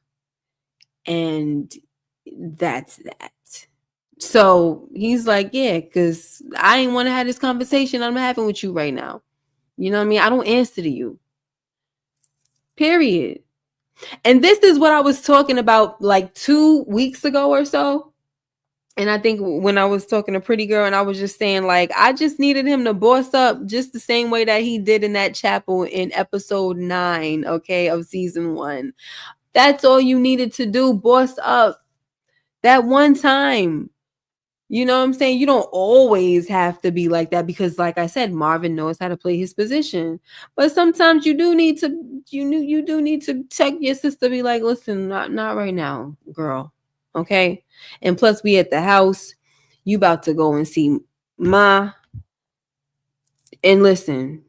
A: and that's that. So he's like, yeah, because I ain't want to have this conversation I'm having with you right now. You know what I mean? I don't answer to you. Period. And this is what I was talking about like 2 weeks ago or so. And I think when I was talking to Pretty Girl, and I was just saying, like, I just needed him to boss up just the same way that he did in that chapel in episode 9, okay, of season 1. That's all you needed to do, boss up that one time. You know what I'm saying? You don't always have to be like that, because, like I said, Marvin knows how to play his position. But sometimes you do need to, you do need to check your sister, be like, listen, not right now, girl. Okay? And plus, we at the house. You about to go and see Ma. And listen,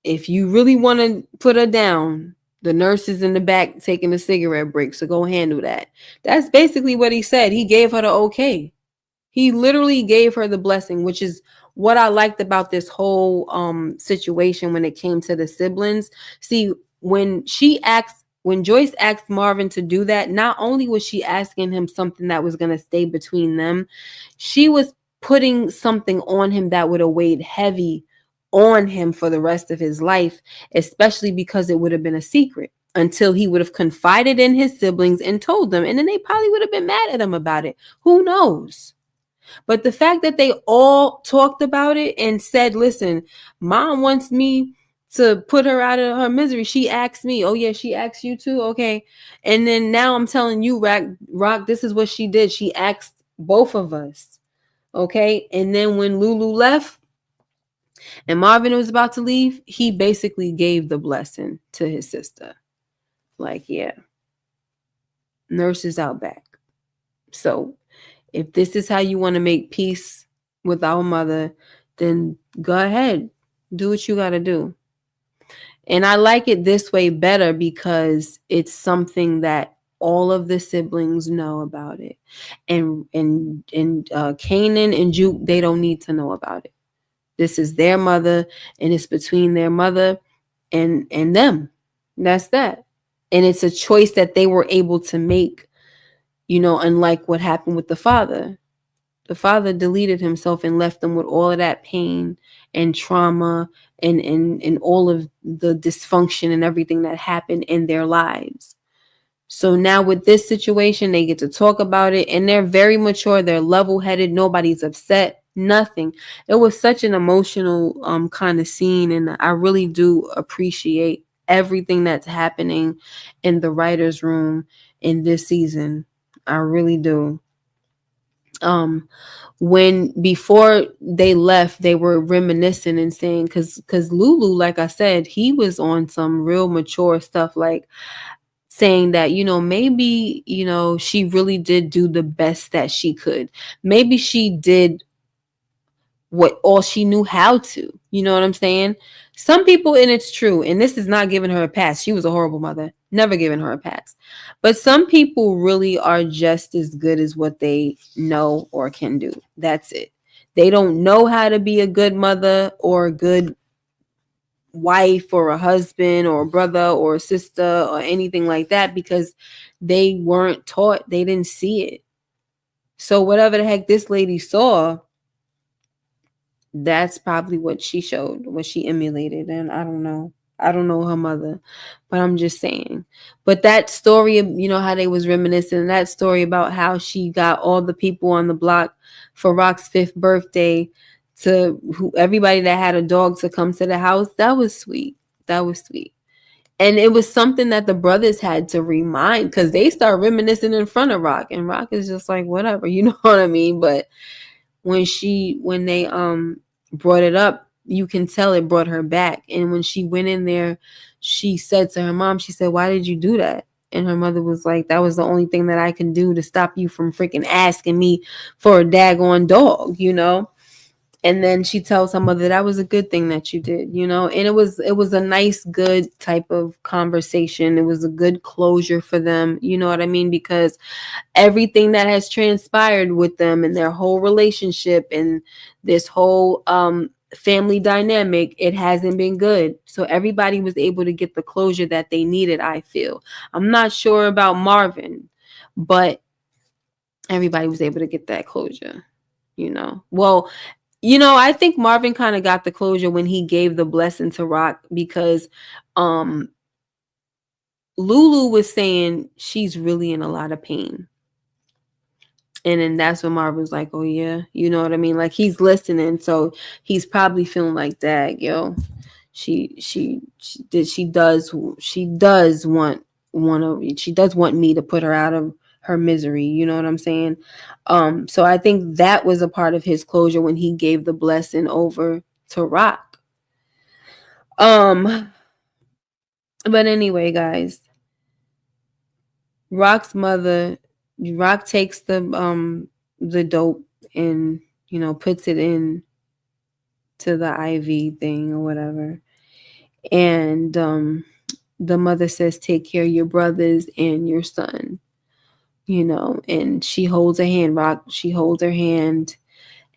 A: if you really want to put her down, the nurse is in the back taking a cigarette break, so go handle that. That's basically what he said. He gave her the okay. He literally gave her the blessing, which is what I liked about this whole situation when it came to the siblings. See, when Joyce asked Marvin to do that, not only was she asking him something that was going to stay between them, she was putting something on him that would have weighed heavy on him for the rest of his life, especially because it would have been a secret until he would have confided in his siblings and told them. And then they probably would have been mad at him about it. Who knows? But the fact that they all talked about it and said, listen, Mom wants me to put her out of her misery. She asked me. Oh, yeah, she asked you too? Okay. And then now I'm telling you, Rock, this is what she did. She asked both of us. Okay. And then when Lulu left and Marvin was about to leave, he basically gave the blessing to his sister. Like, yeah, nurse is out back. So if this is how you want to make peace with our mother, then go ahead. Do what you got to do. And I like it this way better because it's something that all of the siblings know about it. And Kanan and Juke, they don't need to know about it. This is their mother, and it's between their mother and them. That's that. And it's a choice that they were able to make, you know, unlike what happened with the father. The father deleted himself and left them with all of that pain and trauma and all of the dysfunction and everything that happened in their lives. So now with this situation, they get to talk about it, and they're very mature. They're level-headed. Nobody's upset. Nothing. It was such an emotional kind of scene, and I really do appreciate everything that's happening in the writer's room in this season. I really do. When before they left, they were reminiscing and saying, because Lulu, like I said, he was on some real mature stuff. Like, saying that, maybe, she really did do the best that she could. Maybe she did what all she knew how to. You know what I'm saying? Some people, and it's true, and this is not giving her a pass. She was a horrible mother, never giving her a pass. But some people really are just as good as what they know or can do. That's it. They don't know how to be a good mother or a good wife or a husband or a brother or a sister or anything like that because they weren't taught. They didn't see it. So whatever the heck this lady saw, that's probably what she showed, what she emulated. And I don't know. I don't know her mother, but I'm just saying. But that story of, how they was reminiscing, that story about how she got all the people on the block for Rock's 5th birthday everybody that had a dog to come to the house, that was sweet. That was sweet. And it was something that the brothers had to remind because they start reminiscing in front of Rock. And Rock is just like, whatever, you know what I mean? But when they brought it up, you can tell it brought her back. And when she went in there, she said to her mom, she said, "Why did you do that?" And her mother was like, "That was the only thing that I can do to stop you from freaking asking me for a daggone dog, And then she tells her mother, "That was a good thing that you did, And it was a nice, good type of conversation. It was a good closure for them, you know what I mean? Because everything that has transpired with them and their whole relationship and this whole family dynamic, it hasn't been good. So everybody was able to get the closure that they needed, I feel. I'm not sure about Marvin, but everybody was able to get that closure, Well, I think Marvin kind of got the closure when he gave the blessing to Rock because Lulu was saying she's really in a lot of pain. And then that's when Marvin was like, "Oh yeah," you know what I mean? Like he's listening, so he's probably feeling like that, yo. She does want me to put her out of her misery, you know what I'm saying? So I think that was a part of his closure when he gave the blessing over to Rock. But anyway, guys, Rock takes the dope and puts it in to the IV thing or whatever. And the mother says, "Take care of your brothers and your son." And she holds her hand, she holds her hand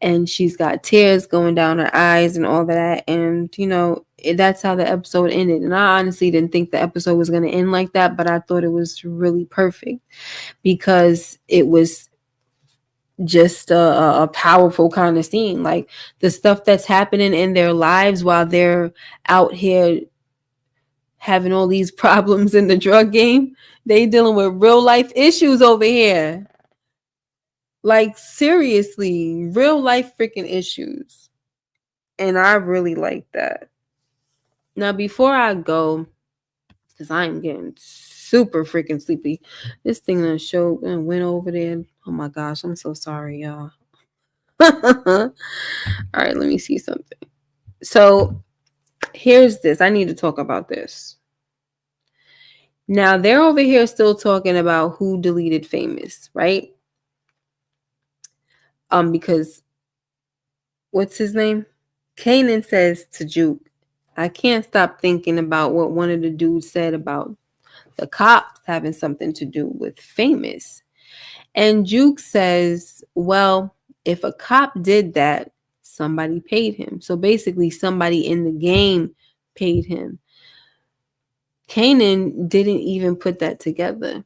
A: and she's got tears going down her eyes and all that. And, that's how the episode ended. And I honestly didn't think the episode was going to end like that, but I thought it was really perfect because it was just a powerful kind of scene. Like the stuff that's happening in their lives while they're out here having all these problems in the drug game. They dealing with real life issues over here. Like seriously, real life freaking issues. And I really like that. Now, before I go, because I'm getting super freaking sleepy, this thing that showed and went over there. Oh my gosh, I'm so sorry, y'all. All right, let me see something. So here's this. I need to talk about this. Now, they're over here still talking about who deleted Famous, right? Because what's his name? Kanan says to Juke, "I can't stop thinking about what one of the dudes said about the cops having something to do with Famous." And Juke says, "Well, if a cop did that, somebody paid him." So basically, somebody in the game paid him. Kanan didn't even put that together.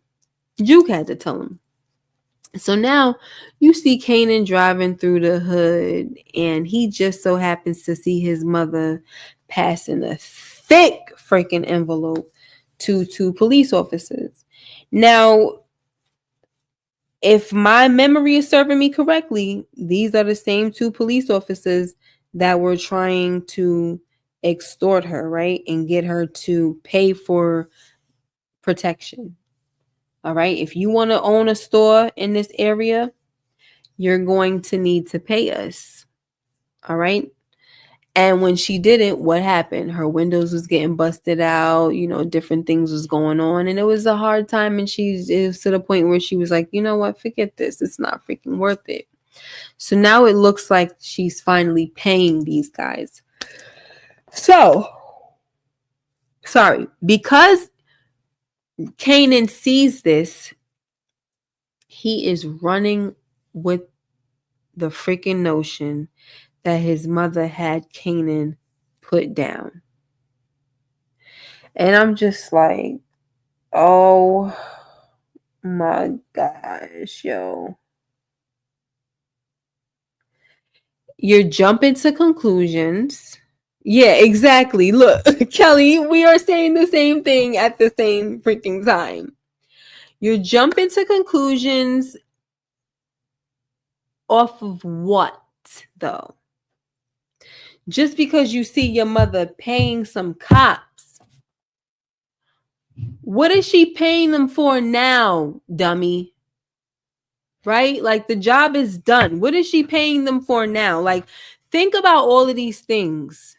A: Juke had to tell him. So now you see Kanan driving through the hood, and he just so happens to see his mother passing a thick freaking envelope to two police officers. Now, if my memory is serving me correctly, these are the same two police officers that were trying to extort her, right? And get her to pay for protection. All right. If you want to own a store in this area, you're going to need to pay us. All right. And when she didn't, what happened? Her windows was getting busted out, different things was going on. And it was a hard time. And it was to the point where she was like, you know what? Forget this. It's not freaking worth it. So now it looks like she's finally paying these guys. So, because Kanan sees this, he is running with the freaking notion that his mother had Kanan put down. And I'm just like, oh my gosh, yo. You're jumping to conclusions. Yeah, exactly. Look, Kelly, we are saying the same thing at the same freaking time. You're jumping to conclusions off of what, though? Just because you see your mother paying some cops. What is she paying them for now, dummy? Right? Like, the job is done. What is she paying them for now? Like, think about all of these things.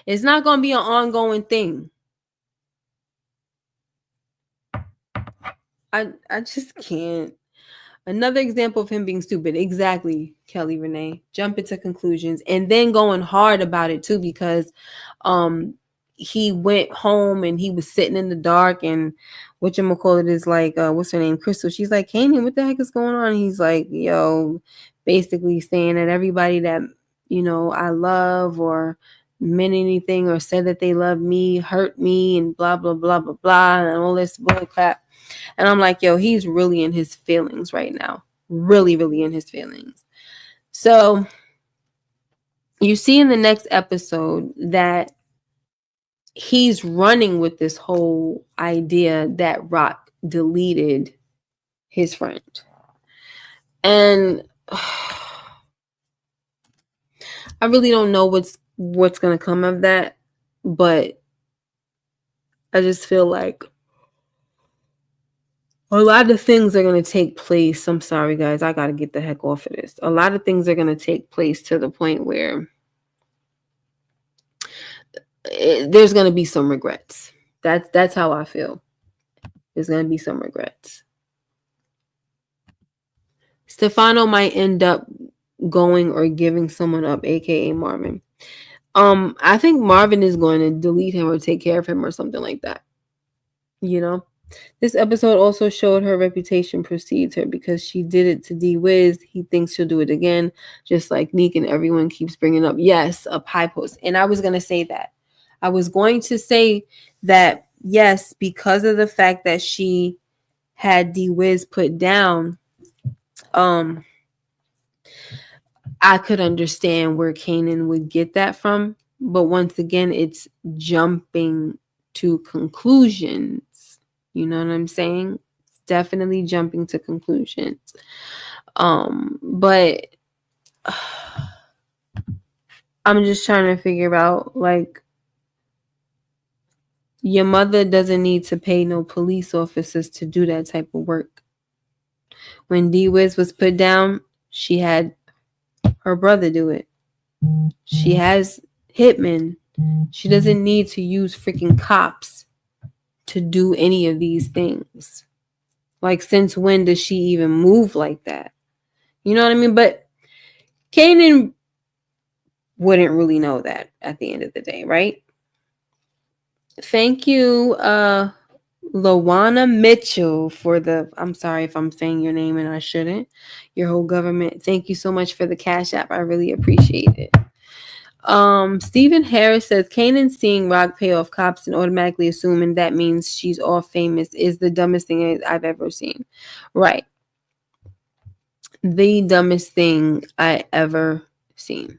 A: It's not going to be an ongoing thing. I just can't. Another example of him being stupid. Exactly, Kelly Renee. Jumping to conclusions and then going hard about it too, because he went home and he was sitting in the dark, and whatchamacallit is like, what's her name? Crystal. She's like, Kanan, what the heck is going on? And he's like, yo, basically saying that everybody that, I love or meant anything or said that they love me hurt me and blah, blah, blah, blah, blah, and all this bull crap. And I'm like, yo, he's really in his feelings right now. Really, really in his feelings. So you see in the next episode that he's running with this whole idea that Rock deleted his friend. And I really don't know what's going to come of that. But I just feel like a lot of things are going to take place. I'm sorry, guys. I got to get the heck off of this. A lot of things are going to take place to the point where there's going to be some regrets. That's how I feel. There's going to be some regrets. Stefano might end up going or giving someone up, aka Marvin. I think Marvin is going to delete him or take care of him or something like that. This episode also showed her reputation precedes her because she did it to D-Wiz. He thinks she'll do it again, just like Neek, and everyone keeps bringing up, yes, a pie post. And I was going to say that. I was going to say that, yes, because of the fact that she had D-Wiz put down, I could understand where Kanan would get that from. But once again, it's jumping to conclusions. You know what I'm saying? It's definitely jumping to conclusions. But I'm just trying to figure out, like, your mother doesn't need to pay no police officers to do that type of work. When D-Wiz was put down, she had her brother do it. She has hitmen. She doesn't need to use freaking cops to do any of these things. Like, since when does she even move like that? You know what I mean? But Kanan wouldn't really know that at the end of the day, right? Thank you, Lawana Mitchell, for I'm sorry if I'm saying your name and I shouldn't. Your whole government. Thank you so much for the Cash App. I really appreciate it. Stephen Harris says Kanan seeing Rock pay off cops and automatically assuming that means she's all famous is the dumbest thing I've ever seen. Right. The dumbest thing I ever seen.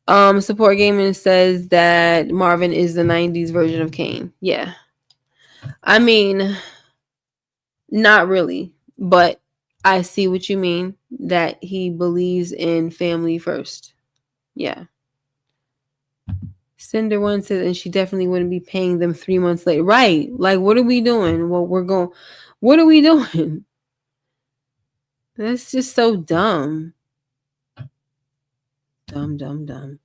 A: Support Gaming says that Marvin is the 90s version of Kane. Yeah. I mean, not really, but I see what you mean, that he believes in family first. Yeah. Cinder one says, and she definitely wouldn't be paying them 3 months later. Right. Like, what are we doing? Well, what are we doing? That's just so dumb. Dumb.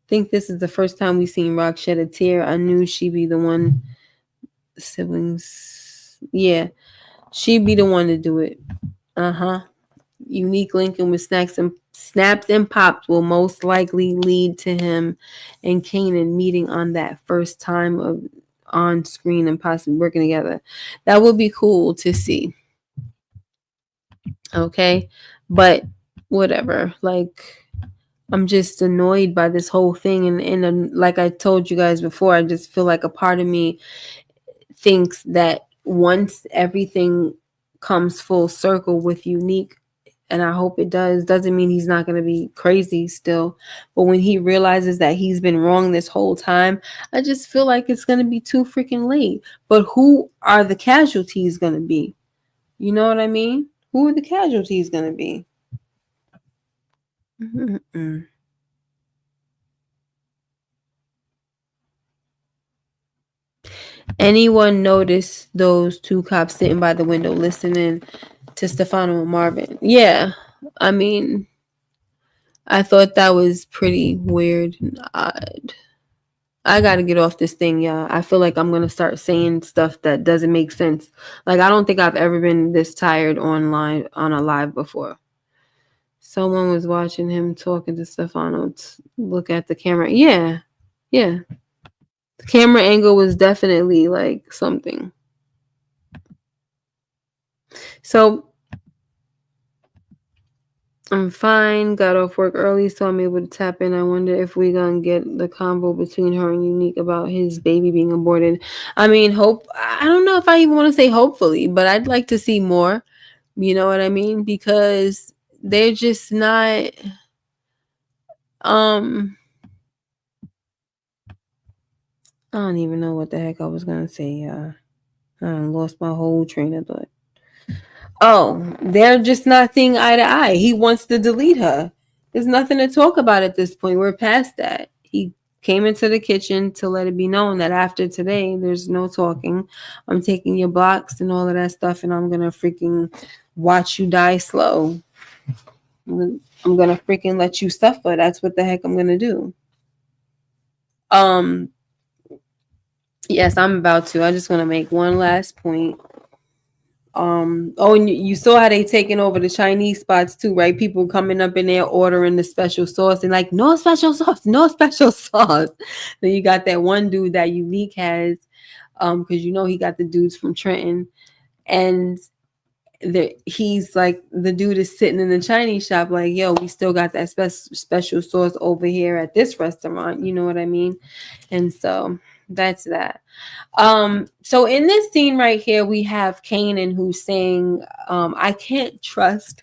A: Think this is the first time we seen Rock shed a tear. I knew she'd be the one. Siblings. Yeah, she'd be the one to do it. Uh-huh. Unique Lincoln with snaps and pops will most likely lead to him and Kanan meeting on that first time of on screen and possibly working together. That would be cool to see. Okay, but whatever. Like, I'm just annoyed by this whole thing, and like I told you guys before, I just feel like a part of me thinks that once everything comes full circle with Unique, and I hope it does, doesn't mean he's not going to be crazy still. But when he realizes that he's been wrong this whole time, I just feel like it's going to be too freaking late. But who are the casualties going to be? You know what I mean? Who are the casualties going to be? Mm-mm. Anyone notice those two cops sitting by the window listening to Stefano and Marvin? Yeah. I mean, I thought that was pretty weird and odd. I gotta get off this thing, y'all. I feel like I'm gonna start saying stuff that doesn't make sense. Like, I don't think I've ever been this tired online on a live before. Someone was watching him talking to Stefano. Look at the camera. Yeah. The camera angle was definitely like something. So I'm fine. Got off work early, so I'm able to tap in. I wonder if we gonna get the convo between her and Unique about his baby being aborted. I mean, hope. I don't know if I even want to say hopefully, but I'd like to see more. You know what I mean? Because they're just not. I don't even know what the heck I was gonna say. I lost my whole train of thought. Oh, they're just not seeing eye to eye. He wants to delete her. There's nothing to talk about at this point. We're past that. He came into the kitchen to let it be known that after today, there's no talking. I'm taking your blocks and all of that stuff, and I'm gonna freaking watch you die slow. I'm gonna freaking let you suffer. That's what the heck I'm gonna do. Yes, I'm about to. I just want to make one last point. And you saw how they taking over the Chinese spots too, right? People coming up in there ordering the special sauce and like, no special sauce, no special sauce. Then you got that one dude that Unique has, because you know he got the dudes from Trenton, and he's like, the dude is sitting in the Chinese shop like, yo, we still got that special sauce over here at this restaurant. You know what I mean? And so that's that. So in this scene right here, we have Kanan who's saying, I can't trust.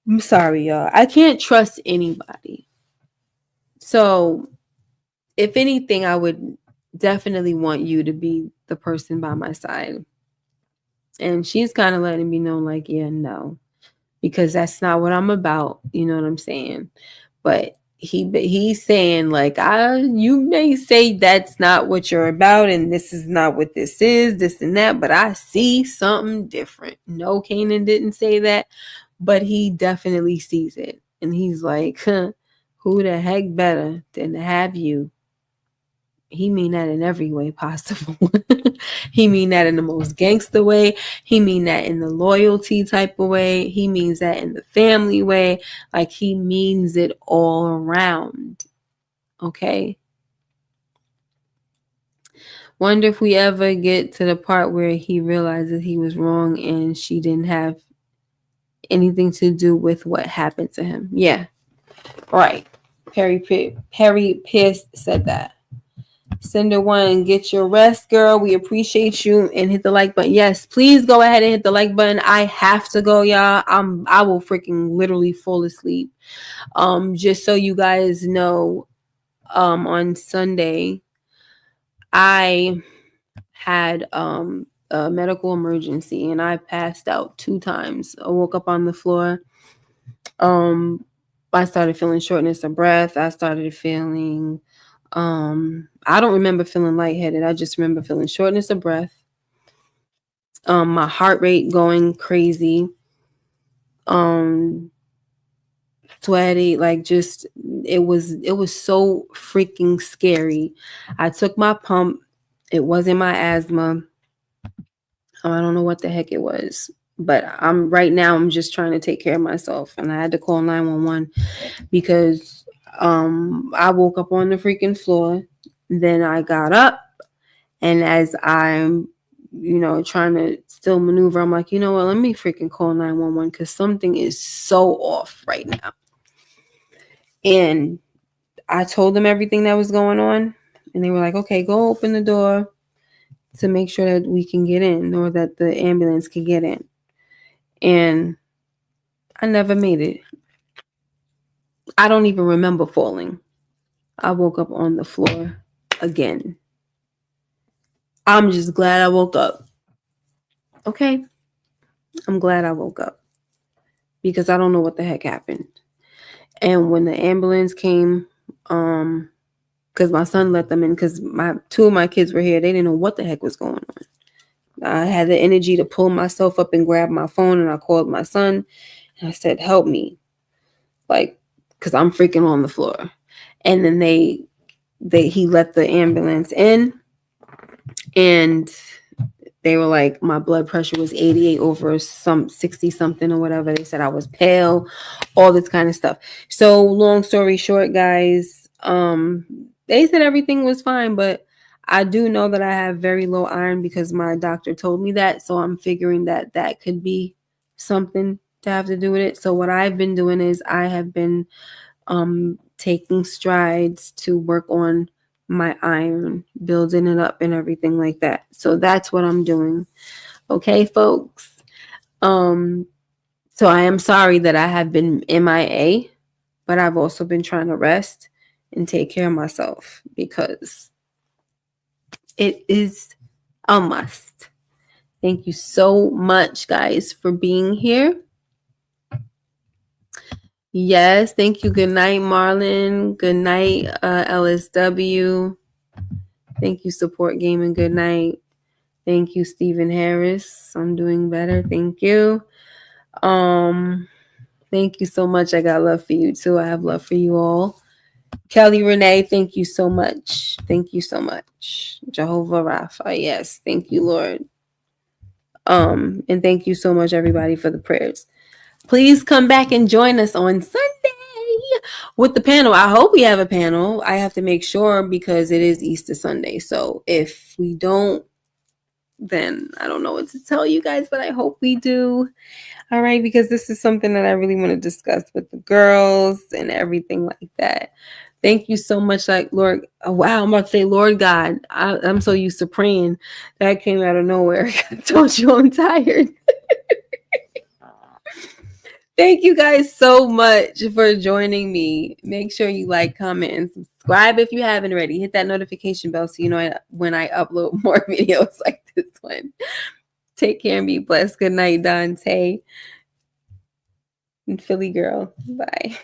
A: I'm sorry, y'all. I can't trust anybody. So if anything, I would definitely want you to be the person by my side. And she's kind of letting me know, like, yeah, no, because that's not what I'm about. You know what I'm saying? But he's saying, like, you may say that's not what you're about, and this is not what this is, this and that, but I see something different. No, Kanan didn't say that, but he definitely sees it. And he's like, who the heck better than to have you? He mean that in every way possible. He mean that in the most gangster way. He mean that in the loyalty type of way. He means that in the family way. Like, he means it all around. Okay? Wonder if we ever get to the part where he realizes he was wrong and she didn't have anything to do with what happened to him. Yeah. Right. Perry Pierce said that. Cinder one, get your rest, girl. We appreciate you, and hit the like button. Yes, please go ahead and hit the like button. I have to go, y'all. I will freaking literally fall asleep. Just so you guys know, on Sunday, I had a medical emergency and I passed out 2 times. I woke up on the floor. I started feeling shortness of breath. I started feeling I don't remember feeling lightheaded. I just remember feeling shortness of breath. My heart rate going crazy. sweaty, like just it was so freaking scary. I took my pump. It wasn't my asthma. I don't know what the heck it was. But I'm just trying to take care of myself, and I had to call 911 because I woke up on the freaking floor. Then I got up, and as I'm trying to still maneuver, I'm like, you know what, let me freaking call 911 because something is so off right now. And I told them everything that was going on, and they were like, okay, go open the door to make sure that we can get in, or that the ambulance can get in. And I never made it. I don't even remember falling. I woke up on the floor again. I'm just glad I woke up. Okay? I'm glad I woke up because I don't know what the heck happened. And when the ambulance came, because my son let them in, because two of my kids were here, they didn't know what the heck was going on. I had the energy to pull myself up and grab my phone, and I called my son, and I said, help me, like, because I'm freaking on the floor. And then he let the ambulance in, and they were like, my blood pressure was 88 over some 60 something or whatever. They said I was pale, all this kind of stuff. So long story short, guys, they said everything was fine, but I do know that I have very low iron because my doctor told me that. So I'm figuring that that could be something to have to do with it. So what I've been doing is I have been taking strides to work on my iron, building it up and everything like that. So that's what I'm doing. Okay, folks. So I am sorry that I have been MIA, but I've also been trying to rest and take care of myself because it is a must. Thank you so much, guys, for being here. Yes, thank you. Good night, Marlon. Good night, LSW. Thank you, Support Gaming. Good night. Thank you, Stephen Harris. I'm doing better. Thank you. Thank you so much. I got love for you too. I have love for you all. Kelly Renee, thank you so much. Thank you so much. Jehovah Rapha. Yes, thank you, Lord. And thank you so much, everybody, for the prayers. Please come back and join us on Sunday with the panel. I hope we have a panel. I have to make sure because it is Easter Sunday. So if we don't, then I don't know what to tell you guys, but I hope we do. All right, because this is something that I really want to discuss with the girls and everything like that. Thank you so much. Like, Lord, oh, wow, I'm about to say, Lord God, I'm so used to praying. That came out of nowhere. I told you I'm tired. Thank you guys so much for joining me. Make sure you like, comment, and subscribe if you haven't already. Hit that notification bell so you know when I upload more videos like this one. Take care and be blessed. Good night, Dante and Philly girl. Bye.